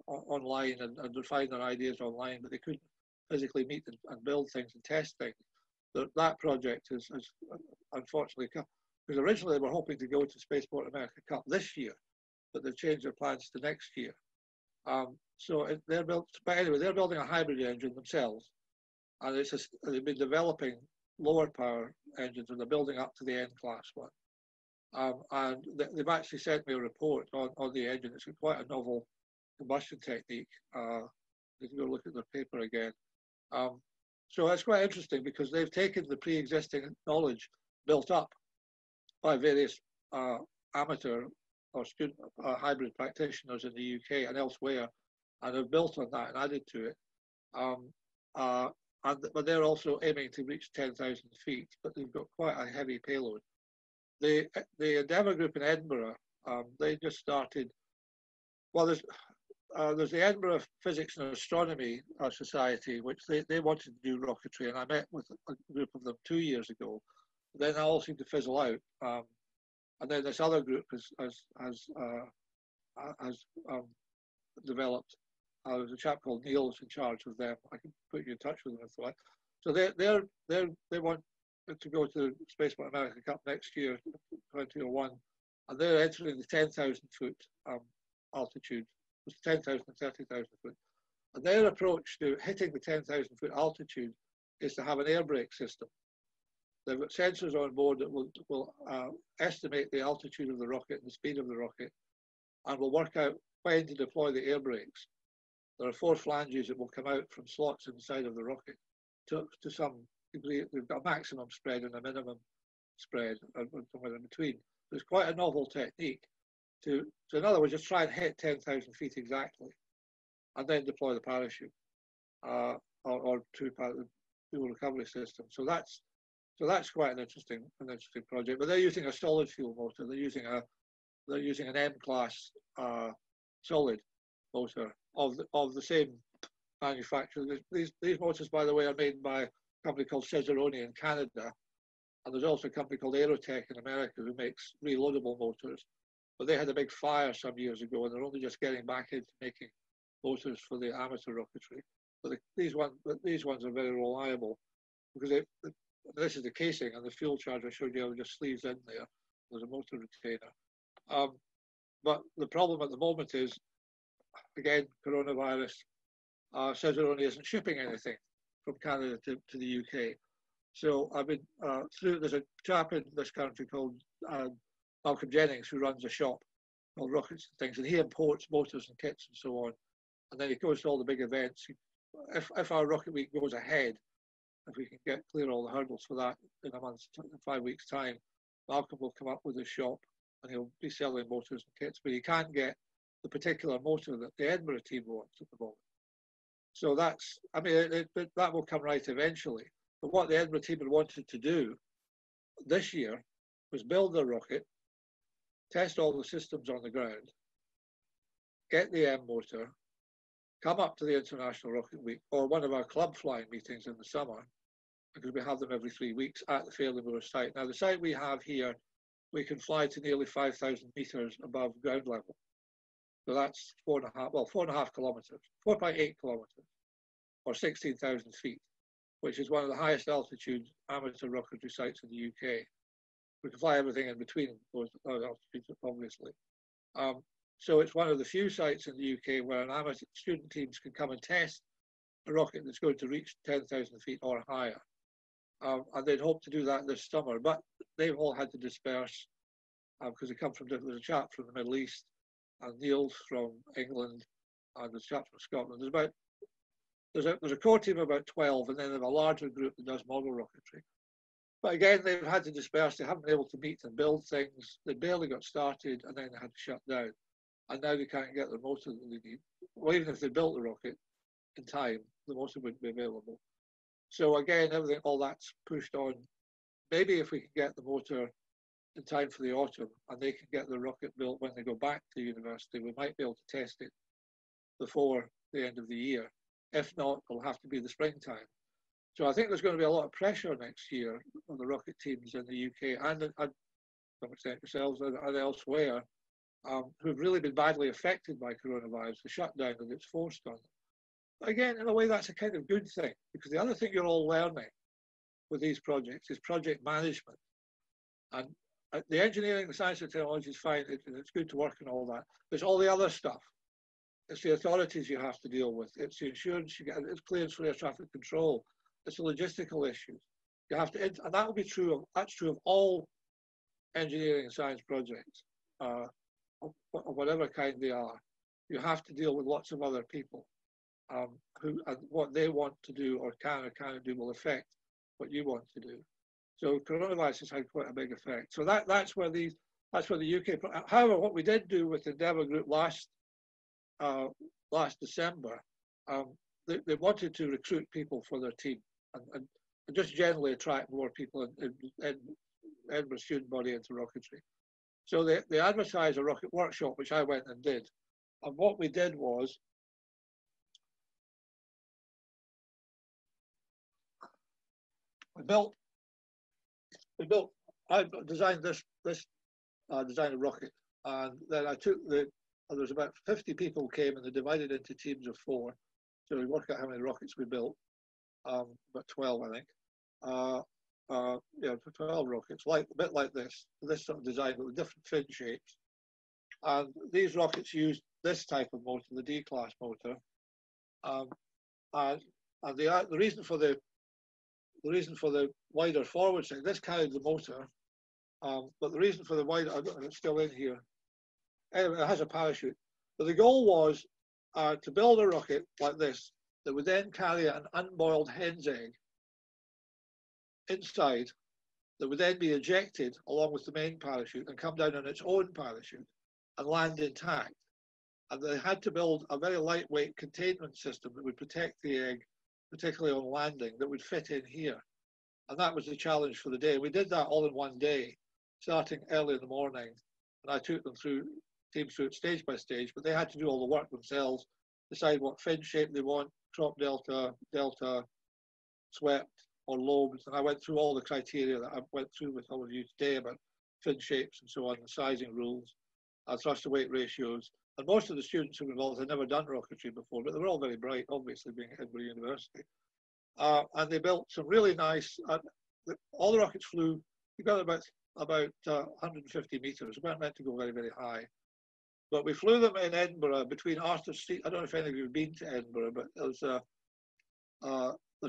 Speaker 3: online and refine their ideas online, but they couldn't physically meet and build things and test things. That project has unfortunately because originally they were hoping to go to Spaceport America Cup this year, but they've changed their plans to next year. They're building a hybrid engine themselves, and they've been developing lower power engines, and they're building up to the N-class one. And they've actually sent me a report on the engine. It's quite a novel combustion technique. You can go look at their paper again. So that's quite interesting because they've taken the pre-existing knowledge built up by various amateur or student hybrid practitioners in the UK and elsewhere, and have built on that and added to it. But they're also aiming to reach 10,000 feet, but they've got quite a heavy payload. The Endeavour group in Edinburgh, they just started. Well, there's the Edinburgh Physics and Astronomy Society, which they wanted to do rocketry, and I met with a group of them 2 years ago. Then they all seemed to fizzle out, and then this other group has developed. There's a chap called Neil who's in charge of them. I can put you in touch with them if you like. So they want to go to the Spaceport America Cup next year, 2001, and they're entering the 10,000 foot altitude. It's 10,000 and 30,000 foot. And their approach to hitting the 10,000 foot altitude is to have an air brake system. They've got sensors on board that will estimate the altitude of the rocket and the speed of the rocket, and will work out when to deploy the air brakes. There are 4 flanges that will come out from slots inside of the rocket to some degree. They've got a maximum spread and a minimum spread, and somewhere in between. It's quite a novel technique to in other words, just try and hit 10,000 feet exactly, and then deploy the parachute or fuel recovery system. So that's quite an interesting project. But they're using a solid fuel motor. They're using an M-class solid motor of the same manufacturer. These motors, by the way, are made by a company called Cesaroni in Canada, and there's also a company called Aerotech in America who makes reloadable motors. But they had a big fire some years ago, and they're only just getting back into making motors for the amateur rocketry. But these ones are very reliable because this is the casing, and the fuel charge I showed you just sleeves in there. There's a motor retainer. But the problem at the moment is, again, coronavirus. Cesaroni isn't shipping anything from Canada to the UK. So I've been there's a chap in this country called Malcolm Jennings who runs a shop called Rockets and things, and he imports motors and kits and so on. And then he goes to all the big events. If our Rocket Week goes ahead, if we can clear all the hurdles for that in 5 weeks' time, Malcolm will come up with his shop and he'll be selling motors and kits, but he can't get the particular motor that the Edinburgh team wants at the moment. So that will come right eventually. But what the Edinburgh team had wanted to do this year was build their rocket, test all the systems on the ground, get the M motor, come up to the International Rocket Week or one of our club flying meetings in the summer, because we have them every 3 weeks at the Fairley site. Now, the site we have here, we can fly to nearly 5,000 meters above ground level. So that's 4.5 kilometers, 4.8 kilometers, or 16,000 feet, which is one of the highest altitude amateur rocketry sites in the UK. We can fly everything in between those altitudes, obviously. So it's one of the few sites in the UK where an amateur student teams can come and test a rocket that's going to reach 10,000 feet or higher. And they'd hope to do that this summer, but they've all had to disperse because they come from, there's a chap from the Middle East, and Neil's from England, and there's a chap from Scotland. There's a core team of about 12, and then there's a larger group that does model rocketry. But again, they've had to disperse. They haven't been able to meet and build things. They barely got started, and then they had to shut down. And now they can't get the motor that they need. Well, even if they built the rocket in time, the motor wouldn't be available. So again, all that's pushed on. Maybe if we can get the motor in time for the autumn, and they can get the rocket built when they go back to university, we might be able to test it before the end of the year. If not, it'll have to be the springtime. So I think there's going to be a lot of pressure next year on the rocket teams in the UK and to some extent yourselves and elsewhere, who've really been badly affected by coronavirus, the shutdown that it's forced on them. But again, in a way, that's a kind of good thing, because the other thing you're all learning with these projects is project management. And the engineering, the science and technology is fine. It's good to work and all that. There's all the other stuff. It's the authorities you have to deal with. It's the insurance you get. It's clearance for air traffic control. It's the logistical issues. You have to, and that will be true of, that's true of all engineering and science projects, of whatever kind they are. You have to deal with lots of other people who, and what they want to do or cannot do will affect what you want to do. So coronavirus has had quite a big effect. So that's where the UK. However, what we did do with the Endeavour Group last December, they wanted to recruit people for their team and just generally attract more people in Edinburgh student body into rocketry. So they advertised a rocket workshop, which I went and did. And what we did was, I designed this designed a rocket, and then I took there was about 50 people came, and they divided into teams of 4. So we worked out how many rockets we built, about 12, I think. Yeah, 12 rockets, a bit like this sort of design, but with different fin shapes. And these rockets used this type of motor, the D-class motor. And the reason for the wider forward side, this carried the motor, but the reason for the wider, I don't know if it's still in here. Anyway, it has a parachute. But the goal was to build a rocket like this that would then carry an unboiled hen's egg inside, that would then be ejected along with the main parachute and come down on its own parachute and land intact. And they had to build a very lightweight containment system that would protect the egg, particularly on landing, that would fit in here. And that was the challenge for the day. We did that all in one day, starting early in the morning. And I took them teams through it stage by stage, but they had to do all the work themselves, decide what fin shape they want, crop delta, swept, or lobes. And I went through all the criteria that I went through with all of you today about fin shapes and so on, the sizing rules, thrust to weight ratios. And most of the students who were involved had never done rocketry before, but they were all very bright, obviously, being at Edinburgh University. And they built some really nice, all the rockets flew, we got about 150 meters. We weren't meant to go very, very high. But we flew them in Edinburgh between Arthur Street. I don't know if any of you have been to Edinburgh, but there's a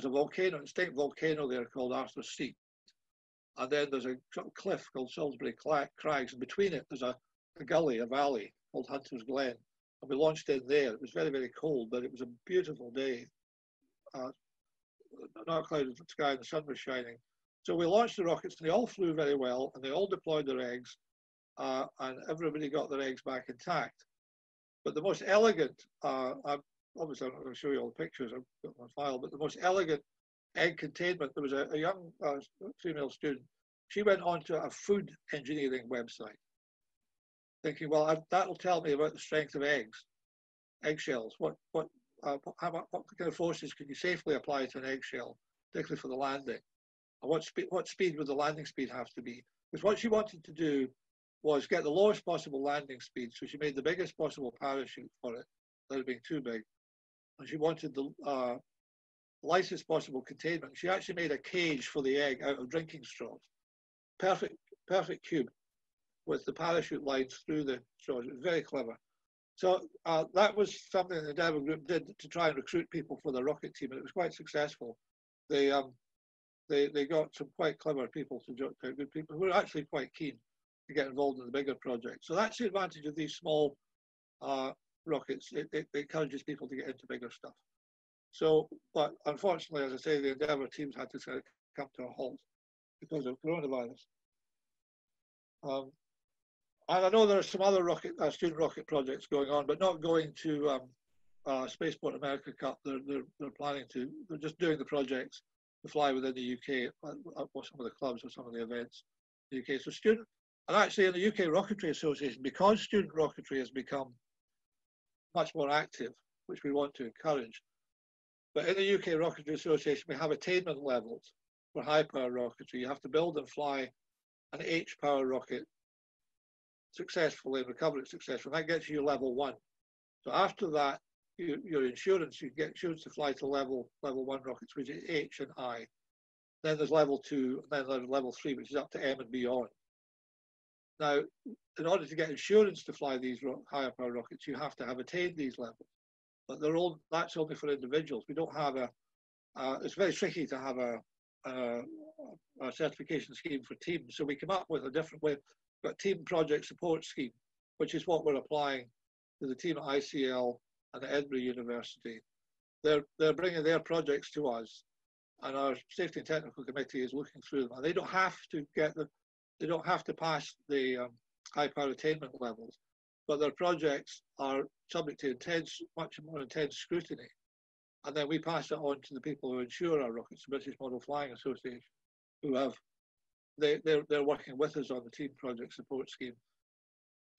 Speaker 3: volcano, an extinct volcano there called Arthur Street. And then there's a cliff called Salisbury Crags. And between it, there's a valley called Hunter's Glen. And we launched in there. It was very, very cold, but it was a beautiful day. Not clouded sky and the sun was shining. So we launched the rockets and they all flew very well and they all deployed their eggs and everybody got their eggs back intact. But the most elegant, obviously I'm not going to show you all the pictures, I've got my file, but the most elegant egg containment, there was a young female student. She went onto a food engineering website thinking, well, that'll tell me about the strength of eggshells. What kind of forces can you safely apply to an eggshell, particularly for the landing? And what speed would the landing speed have to be? Because what she wanted to do was get the lowest possible landing speed. So she made the biggest possible parachute for it, without it being too big. And she wanted the lightest possible containment. She actually made a cage for the egg out of drinking straws. Perfect cube with the parachute lines through the straws. It was very clever. So that was something the Endeavour Group did to try and recruit people for the rocket team, and it was quite successful. They got some quite clever people good people who were actually quite keen to get involved in the bigger project. So that's the advantage of these small rockets. It encourages people to get into bigger stuff. So, but unfortunately, as I say, the Endeavour teams had to come to a halt because of coronavirus. And I know there are some other student rocket projects going on, but not going to Spaceport America Cup. They're planning to. They're just doing the projects to fly within the UK, or some of the clubs or some of the events in the UK. So and actually in the UK Rocketry Association, because student rocketry has become much more active, which we want to encourage. But in the UK Rocketry Association, we have attainment levels for high power rocketry. You have to build and fly an H power rocket successfully and recover it successfully. That gets you level 1. So after that, your insurance, you get insurance to fly to level 1 rockets, which is H and I. Then there's level 2, and then there's level 3, which is up to M and beyond. Now, in order to get insurance to fly these higher power rockets, you have to have attained these levels. But that's only for individuals. We don't have it's very tricky to have a certification scheme for teams. So we come up with a different way. We've got team project support scheme, which is what we're applying to the team at ICL and at Edinburgh University. They're bringing their projects to us, and our safety and technical committee is looking through them. And they don't have to they don't have to pass the high power attainment levels, but their projects are subject to much more intense scrutiny. And then we pass it on to the people who insure our rockets, the British Model Flying Association, who they're working with us on the team project support scheme.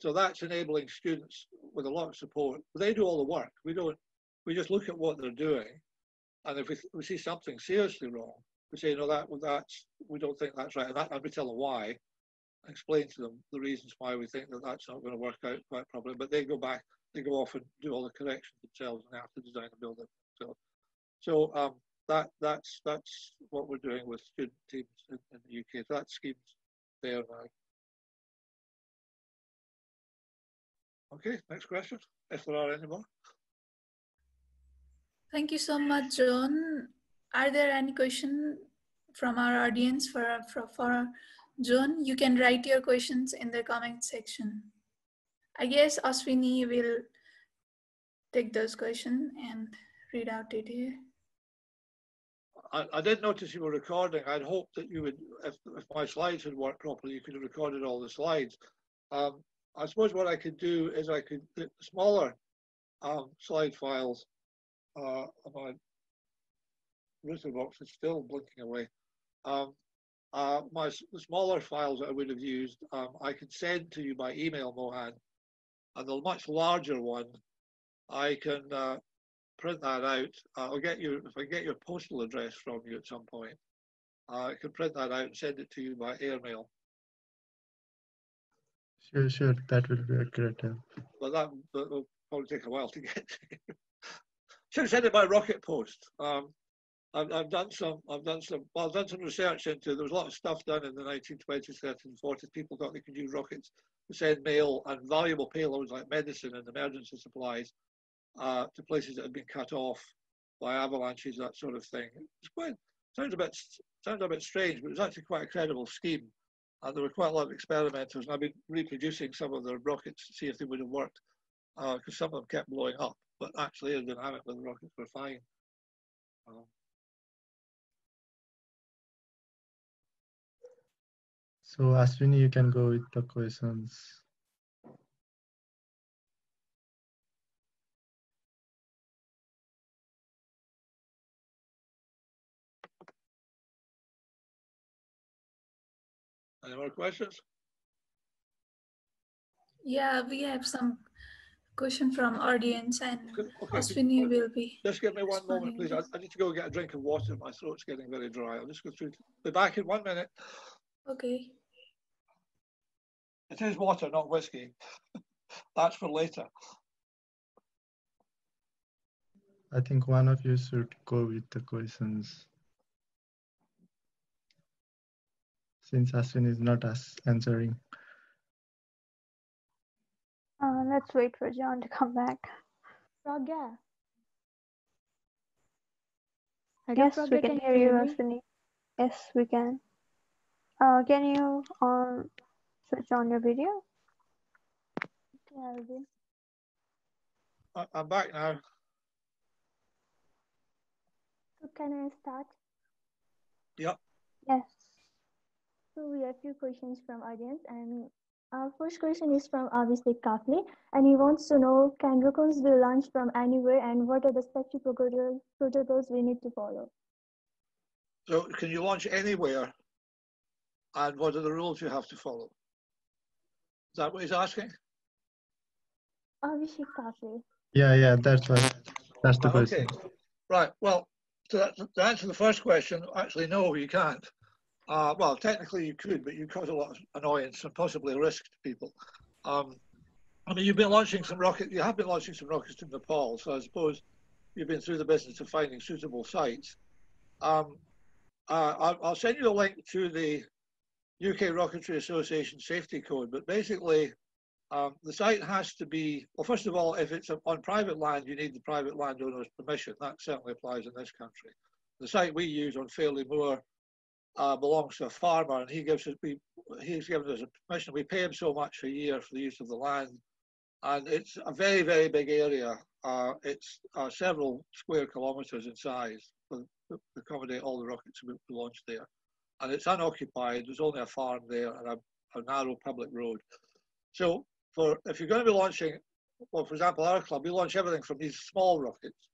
Speaker 3: So that's enabling students with a lot of support. They do all the work. We just look at what they're doing, and if we see something seriously wrong, we say, no, we don't think that's right, and we tell them why, explain to them the reasons why we think that that's not going to work out quite properly. But they go off and do all the corrections themselves, and they have to design and build it. So that's what we're doing with student teams in the UK. So that scheme's there now. Okay, next question, if there are any more.
Speaker 2: Thank you so much, John. Are there any questions from our audience for John? You can write your questions in the comment section. I guess Ashwini will take those questions and read out it here.
Speaker 3: I did notice you were recording. I'd hoped that you would, if my slides had worked properly, you could have recorded all the slides. I suppose what I could do is I could put smaller slide files. My router box is still blinking away. The smaller files that I would have used, I could send to you by email, Mohan, and the much larger one, I can print that out. If I get your postal address from you at some point, I can print that out and send it to you by airmail.
Speaker 4: Sure, that will be a great help.
Speaker 3: But that will probably take a while to get to you. Should have sent it by rocket post. I've done some research into. There was a lot of stuff done in the 1920s, 30s, and 40s. People thought they could use rockets to send mail and valuable payloads like medicine and emergency supplies to places that had been cut off by avalanches, that sort of thing. Sounds a bit strange, but it was actually quite a credible scheme. And there were quite a lot of experimenters, and I've been reproducing some of the rockets to see if they would have worked, because some of them kept blowing up, but actually aerodynamically the rockets were fine.
Speaker 4: So Ashwini, you can go with the questions.
Speaker 3: Any more questions?
Speaker 2: Yeah, we have some question from audience, and
Speaker 3: Okay,
Speaker 2: Ashwini will be.
Speaker 3: Just give me one moment, please. I need to go get a drink of water. My throat's getting very dry. I'll just go through. Be back in 1 minute.
Speaker 2: Okay.
Speaker 3: It is water, not whiskey. That's for later.
Speaker 4: I think one of you should go with the questions, since Ashwin is not answering.
Speaker 1: Let's wait for John to come back.
Speaker 5: Pragya.
Speaker 1: Yes, we can hear you, Ashwini. Yes, we can. Can you switch on your video?
Speaker 5: Yeah, I will.
Speaker 3: I'm back now.
Speaker 5: So can I start?
Speaker 3: Yep.
Speaker 1: Yes.
Speaker 5: So we have few questions from audience, and our first question is from Abhishek Kafle, and he wants to know, can rockets be launched from anywhere, and what are the safety protocols we need to follow?
Speaker 3: So can you launch anywhere, and what are the rules you have to follow? Is that what he's asking?
Speaker 5: Abhishek Kafle.
Speaker 4: Yeah, that's the question.
Speaker 3: Okay. Right, well, to answer the first question, actually, no, you can't. Well, technically you could, but you cause a lot of annoyance and possibly risk to people. I mean, you have been launching some rockets to Nepal, so I suppose you've been through the business of finding suitable sites. I'll send you a link to the UK Rocketry Association safety code, but basically the site has to be, well, first of all, if it's on private land, you need the private landowner's permission. That certainly applies in this country. The site we use on Fairley Moor belongs to a farmer, and he's given us a permission. We pay him so much a year for the use of the land, and it's a very, very big area. It's several square kilometres in size to accommodate all the rockets we launched there. And it's unoccupied. There's only a farm there and a narrow public road. So if you're going to be launching, well, for example, our club, we launch everything from these small rockets,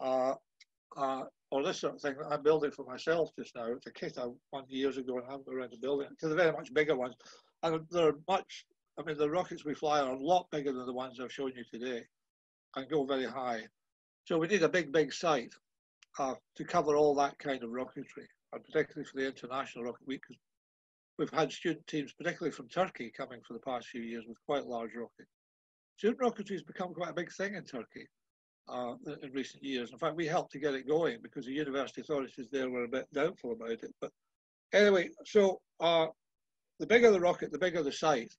Speaker 3: or this sort of thing that I'm building for myself just now. It's a kit I won years ago and I haven't got around to building it, to the very much bigger ones. And they're much, I mean, the rockets we fly are a lot bigger than the ones I've shown you today and go very high. So we need a big, big site to cover all that kind of rocketry, and particularly for the International Rocket Week, because we've had student teams, particularly from Turkey, coming for the past few years with quite large rockets. Student rocketry has become quite a big thing in Turkey in recent years. In fact, we helped to get it going because the university authorities there were a bit doubtful about it. But anyway, so the bigger the rocket, the bigger the site,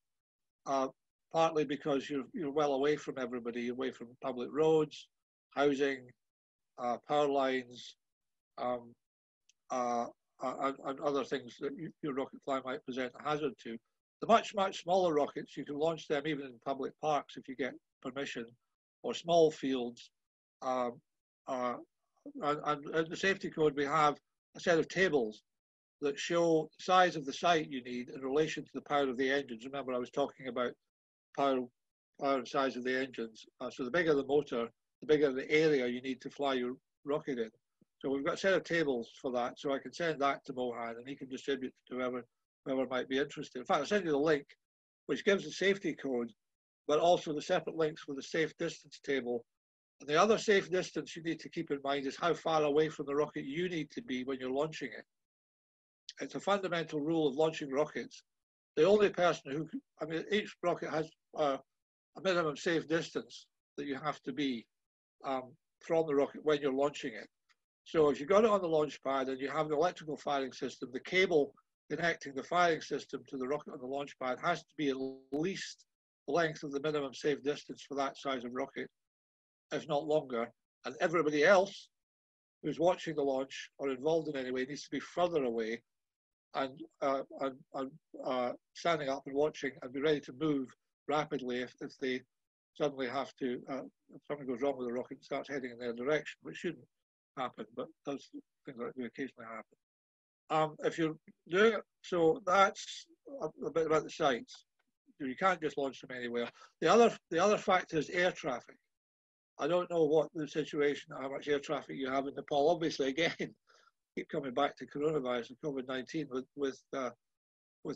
Speaker 3: partly because you're well away from everybody, you're away from public roads, housing, power lines, and other things that your rocket flight might present a hazard to. The much, much smaller rockets, you can launch them even in public parks if you get permission, or small fields. And in the safety code, we have a set of tables that show the size of the site you need in relation to the power of the engines. Remember, I was talking about power and size of the engines. So the bigger the motor, the bigger the area you need to fly your rocket in. So we've got a set of tables for that. So I can send that to Mohan and he can distribute to whoever might be interested. In fact, I'll send you the link, which gives the safety code, but also the separate links for the safe distance table. And the other safe distance you need to keep in mind is how far away from the rocket you need to be when you're launching it. It's a fundamental rule of launching rockets. The only person who, I mean, each rocket has a minimum safe distance that you have to be from the rocket when you're launching it. So if you got it on the launch pad and you have an electrical firing system, the cable connecting the firing system to the rocket on the launch pad has to be at least the length of the minimum safe distance for that size of rocket, if not longer. And everybody else who's watching the launch or involved in any way needs to be further away and standing up and watching and be ready to move rapidly if they suddenly have to, if something goes wrong with the rocket and starts heading in their direction, which shouldn't happen, but things like that do occasionally happen. If you're doing it, so that's a bit about the sites. You can't just launch them anywhere. The other factor is air traffic. I don't know what the situation, how much air traffic you have in Nepal. Obviously, again, keep coming back to coronavirus and COVID-19 with the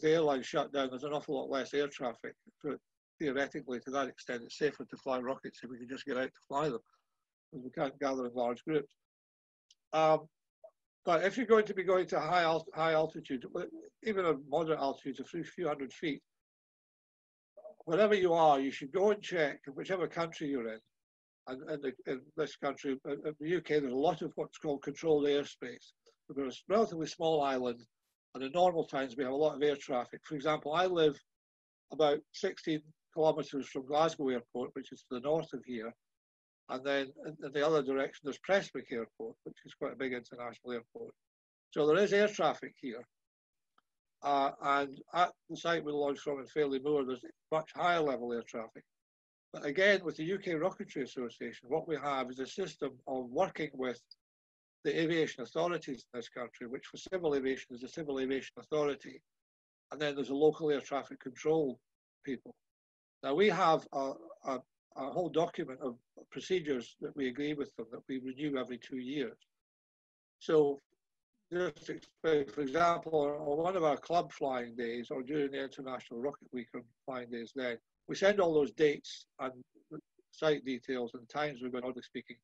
Speaker 3: airlines shut down. There's an awful lot less air traffic. So theoretically, to that extent, it's safer to fly rockets if we can just get out to fly them, because we can't gather in large groups. But if you're going to be going to high altitude, even a moderate altitude, a few hundred feet, wherever you are, you should go and check in whichever country you're in. And in this country, in the UK, there's a lot of what's called controlled airspace. We're a relatively small island, and in normal times we have a lot of air traffic. For example, I live about 16 kilometres from Glasgow Airport, which is to the north of here. And then in the other direction, there's Prestwick Airport, which is quite a big international airport. So there is air traffic here. And at the site we launched from in Fairley Moor, there's much higher level air traffic. But again, with the UK Rocketry Association, what we have is a system of working with the aviation authorities in this country, which for civil aviation is the Civil Aviation Authority. And then there's a local air traffic control people. Now we have a whole document of procedures that we agree with them that we renew every 2 years. So just explain, for example, on one of our club flying days or during the International Rocket Week on flying days then, we send all those dates and site details and times we're going to be speaking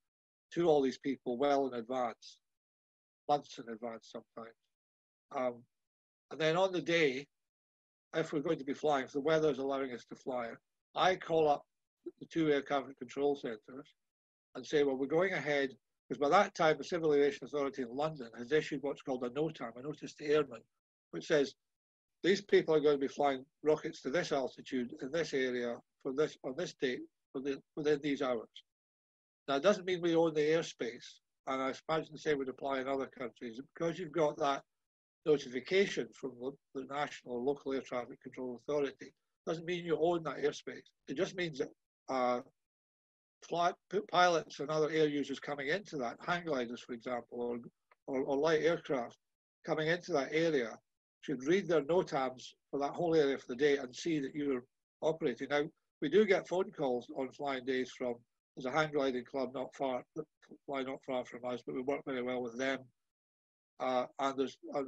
Speaker 3: to all these people well in advance, months in advance sometimes. And then on the day, if we're going to be flying, if the weather is allowing us to fly, I call up the 2 air traffic control centres and say, well, we're going ahead, because by that time the Civil Aviation Authority in London has issued what's called a NOTAM, a Notice to Airmen, which says these people are going to be flying rockets to this altitude in this area for this on this date within these hours. Now, it doesn't mean we own the airspace, and I imagine the same would apply in other countries. Because you've got that notification from the national or local air traffic control authority, doesn't mean you own that airspace. It just means that pilots and other air users coming into that, hang gliders, for example, or light aircraft coming into that area should read their NOTAMs for that whole area for the day and see that you're operating. Now, we do get phone calls on flying days from, there's a hang gliding club not far from us, but we work very well with them. And there's a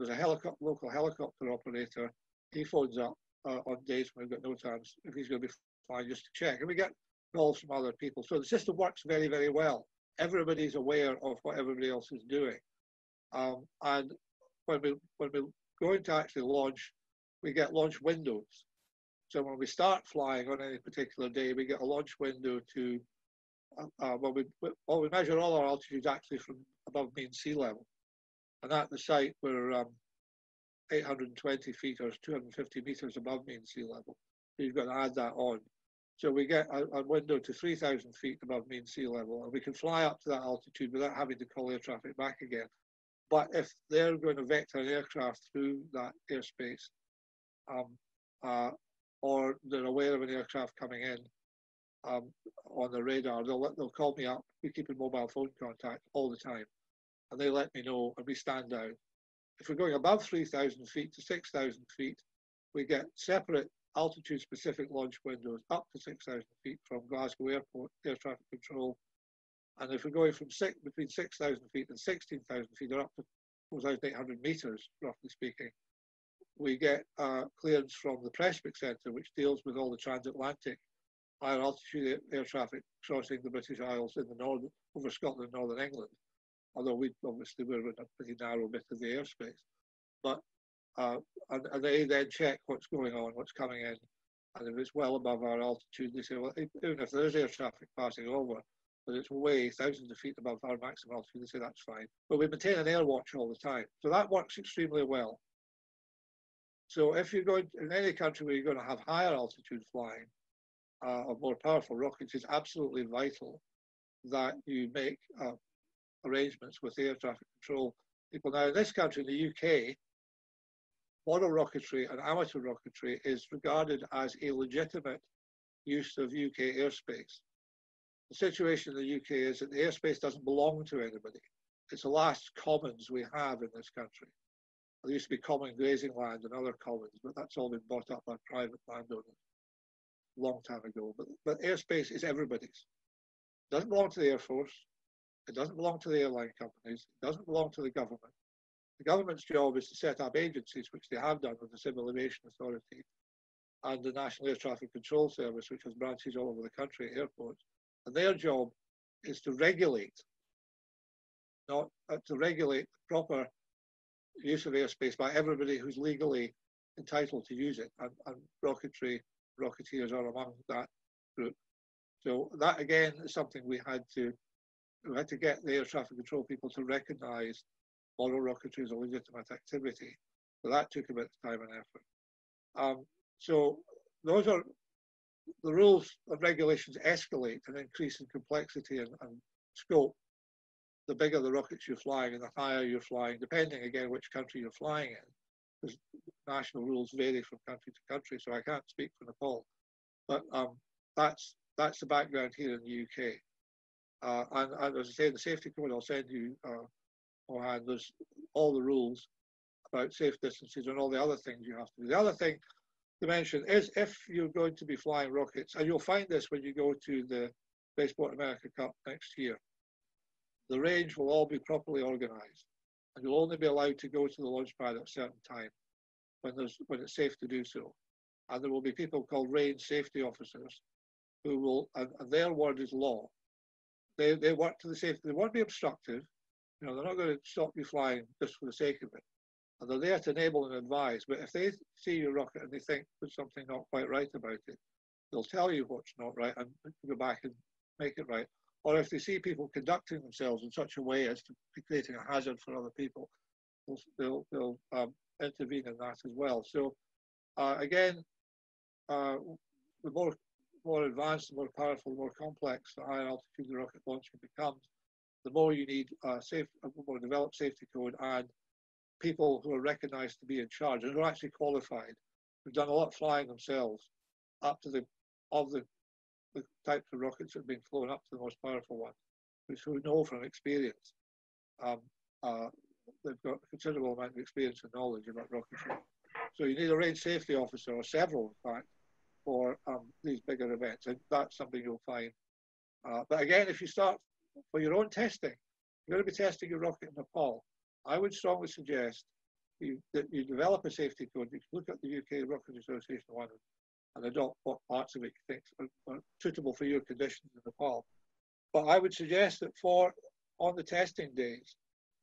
Speaker 3: local helicopter operator. He phones up on days when we've got NOTAMs if he's going to be flying just to check. And we get calls from other people. So the system works very, very well. Everybody's aware of what everybody else is doing. And when we're going to actually launch, we get launch windows. So when we start flying on any particular day, we get a launch window to, we measure all our altitudes actually from above mean sea level. And at the site, we're 820 feet or 250 meters above mean sea level. So you've got to add that on. So we get a window to 3,000 feet above mean sea level, and we can fly up to that altitude without having to call air traffic back again. But if they're going to vector an aircraft through that airspace, or they're aware of an aircraft coming in on the radar, they'll call me up. We keep in mobile phone contact all the time, and they let me know, and we stand down. If we're going above 3,000 feet to 6,000 feet, we get separate altitude-specific launch windows up to 6,000 feet from Glasgow Airport Air Traffic Control. And if we're going from between 6,000 feet and 16,000 feet, or up to 4,800 meters, roughly speaking, we get clearance from the Prestwick Centre, which deals with all the transatlantic higher altitude air traffic crossing the British Isles in the north, over Scotland and Northern England. Although we're in a pretty narrow bit of the airspace. But and they then check what's going on, what's coming in, and if it's well above our altitude, they say, well, even if there is air traffic passing over, but it's way thousands of feet above our maximum altitude, they say that's fine. But we maintain an air watch all the time, so that works extremely well. So if you're going in any country where you're going to have higher altitude flying of more powerful rockets, it's absolutely vital that you make arrangements with air traffic control people. Now, in this country, in the UK, model rocketry and amateur rocketry is regarded as a legitimate use of UK airspace. The situation in the UK is that the airspace doesn't belong to anybody. It's the last commons we have in this country. There used to be common grazing land and other commons, but that's all been bought up by private landowners a long time ago. But airspace is everybody's. It doesn't belong to the Air Force. It doesn't belong to the airline companies. It doesn't belong to the government. The government's job is to set up agencies, which they have done with the Civil Aviation Authority and the National Air Traffic Control Service, which has branches all over the country at airports. And their job is to regulate, not to regulate proper use of airspace by everybody who's legally entitled to use it. And rocketeers are among that group. So that again is something we had to get the air traffic control people to recognise model rocketry as a legitimate activity. So that took a bit of time and effort. So those are the rules and regulations escalate and increase in complexity and scope the bigger the rockets you're flying and the higher you're flying, depending again which country you're flying in, because national rules vary from country to country, so I can't speak for Nepal. But that's the background here in the UK. And as I say, the safety code I'll send you, Mohan, there's all the rules about safe distances and all the other things you have to do. The other thing to mention is if you're going to be flying rockets, and you'll find this when you go to the Spaceport America Cup next year, the range will all be properly organised, and you'll only be allowed to go to the launch pad at a certain time when it's safe to do so. And there will be people called range safety officers who will, and their word is law. They work to the safety. They won't be obstructive. You know, they're not going to stop you flying just for the sake of it. And they're there to enable and advise. But if they see your rocket and they think there's something not quite right about it, they'll tell you what's not right and go back and make it right. Or if they see people conducting themselves in such a way as to be creating a hazard for other people, they'll intervene in that as well. So Again, the more advanced, the more powerful, the more complex the higher altitude the rocket launcher becomes, the more you need a more developed safety code and people who are recognized to be in charge and who are actually qualified, who've done a lot of flying themselves up to the types of rockets that are being flown up to the most powerful ones, who know from experience. They've got a considerable amount of experience and knowledge about rocketry. So you need a range safety officer, or several in fact, for these bigger events, and that's something you'll find. But again, if you start for your own testing, you're going to be testing your rocket in Nepal. I would strongly suggest that you develop a safety code. You can look at the UK Rocket Association one and adopt what parts of it you think are suitable for your conditions in Nepal. But I would suggest that on the testing days,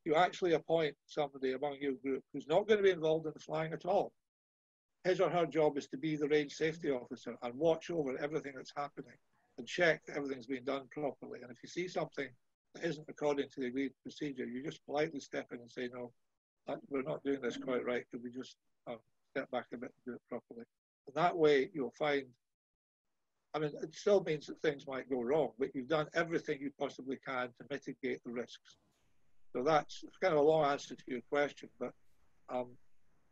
Speaker 3: you actually appoint somebody among your group who's not going to be involved in the flying at all. His or her job is to be the range safety officer and watch over everything that's happening and check that everything's being done properly. And if you see something that isn't according to the agreed procedure, you just politely step in and say, no, we're not doing this quite right. Could we just step back a bit and do it properly? And that way you'll find, I mean, it still means that things might go wrong, but you've done everything you possibly can to mitigate the risks. So that's kind of a long answer to your question, but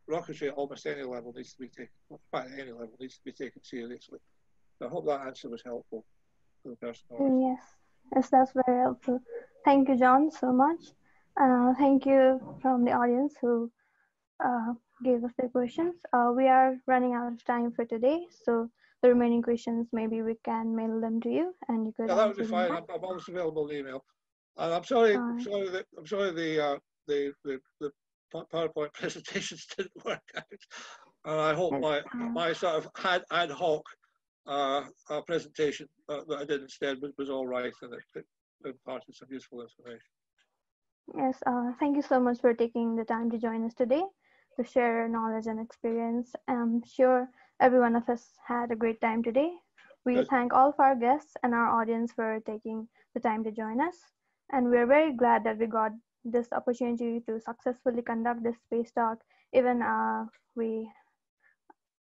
Speaker 3: rocketry at almost any level needs to be taken, at any level needs to be taken seriously. So I hope that answer was helpful to the person.
Speaker 1: Yes, that's very helpful. Thank you, John, so much. Thank you from the audience who gave us their questions. We are running out of time for today, so the remaining questions, maybe we can mail them to you, and you could.
Speaker 3: Yeah, that would be fine. I'm always available in email. And I'm sorry the PowerPoint presentations didn't work out. And I hope my sort of ad hoc presentation that I did instead was all right, and it imparted some useful information.
Speaker 1: Yes, thank you so much for taking the time to join us today to share knowledge and experience. I'm sure every one of us had a great time today. We thank all of our guests and our audience for taking the time to join us. And we're very glad that we got this opportunity to successfully conduct this space talk, even we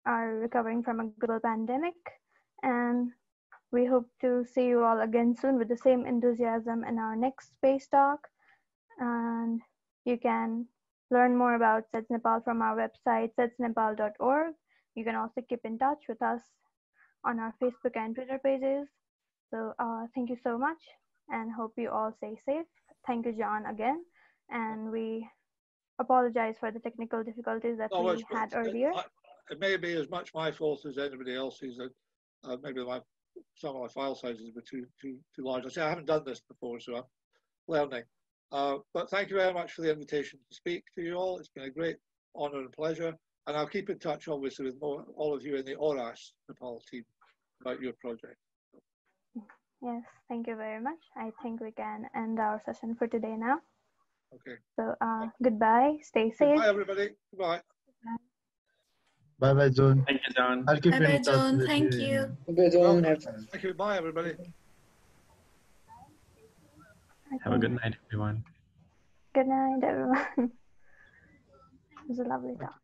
Speaker 1: are recovering from a global pandemic. And we hope to see you all again soon with the same enthusiasm in our next space talk. And you can learn more about SEDS-Nepal from our website, sedsnepal.org. You can also keep in touch with us on our Facebook and Twitter pages. So thank you so much, and hope you all stay safe. Thank you, John, again. And we apologize for the technical difficulties that we had earlier.
Speaker 3: It may be as much my fault as anybody else's. That maybe some of my file sizes were too large. I haven't done this before, so I'm learning. But thank you very much for the invitation to speak to you all. It's been a great honor and pleasure. And I'll keep in touch, obviously, with all of you in the ORAS Nepal team about your project.
Speaker 1: Yes, thank you very much. I think we can end our session for today now.
Speaker 3: Okay.
Speaker 1: So goodbye, stay safe.
Speaker 3: Goodbye, everybody. Goodbye.
Speaker 4: Bye-bye, John.
Speaker 6: Thank you, John.
Speaker 4: I'll keep
Speaker 2: Bye-bye,
Speaker 4: in touch
Speaker 2: John.
Speaker 4: with
Speaker 2: Thank
Speaker 4: you.
Speaker 2: you.
Speaker 7: Goodbye, John.
Speaker 3: Thank you. Bye, everybody.
Speaker 6: Have a good night, everyone.
Speaker 1: Good night, everyone. It was a lovely talk.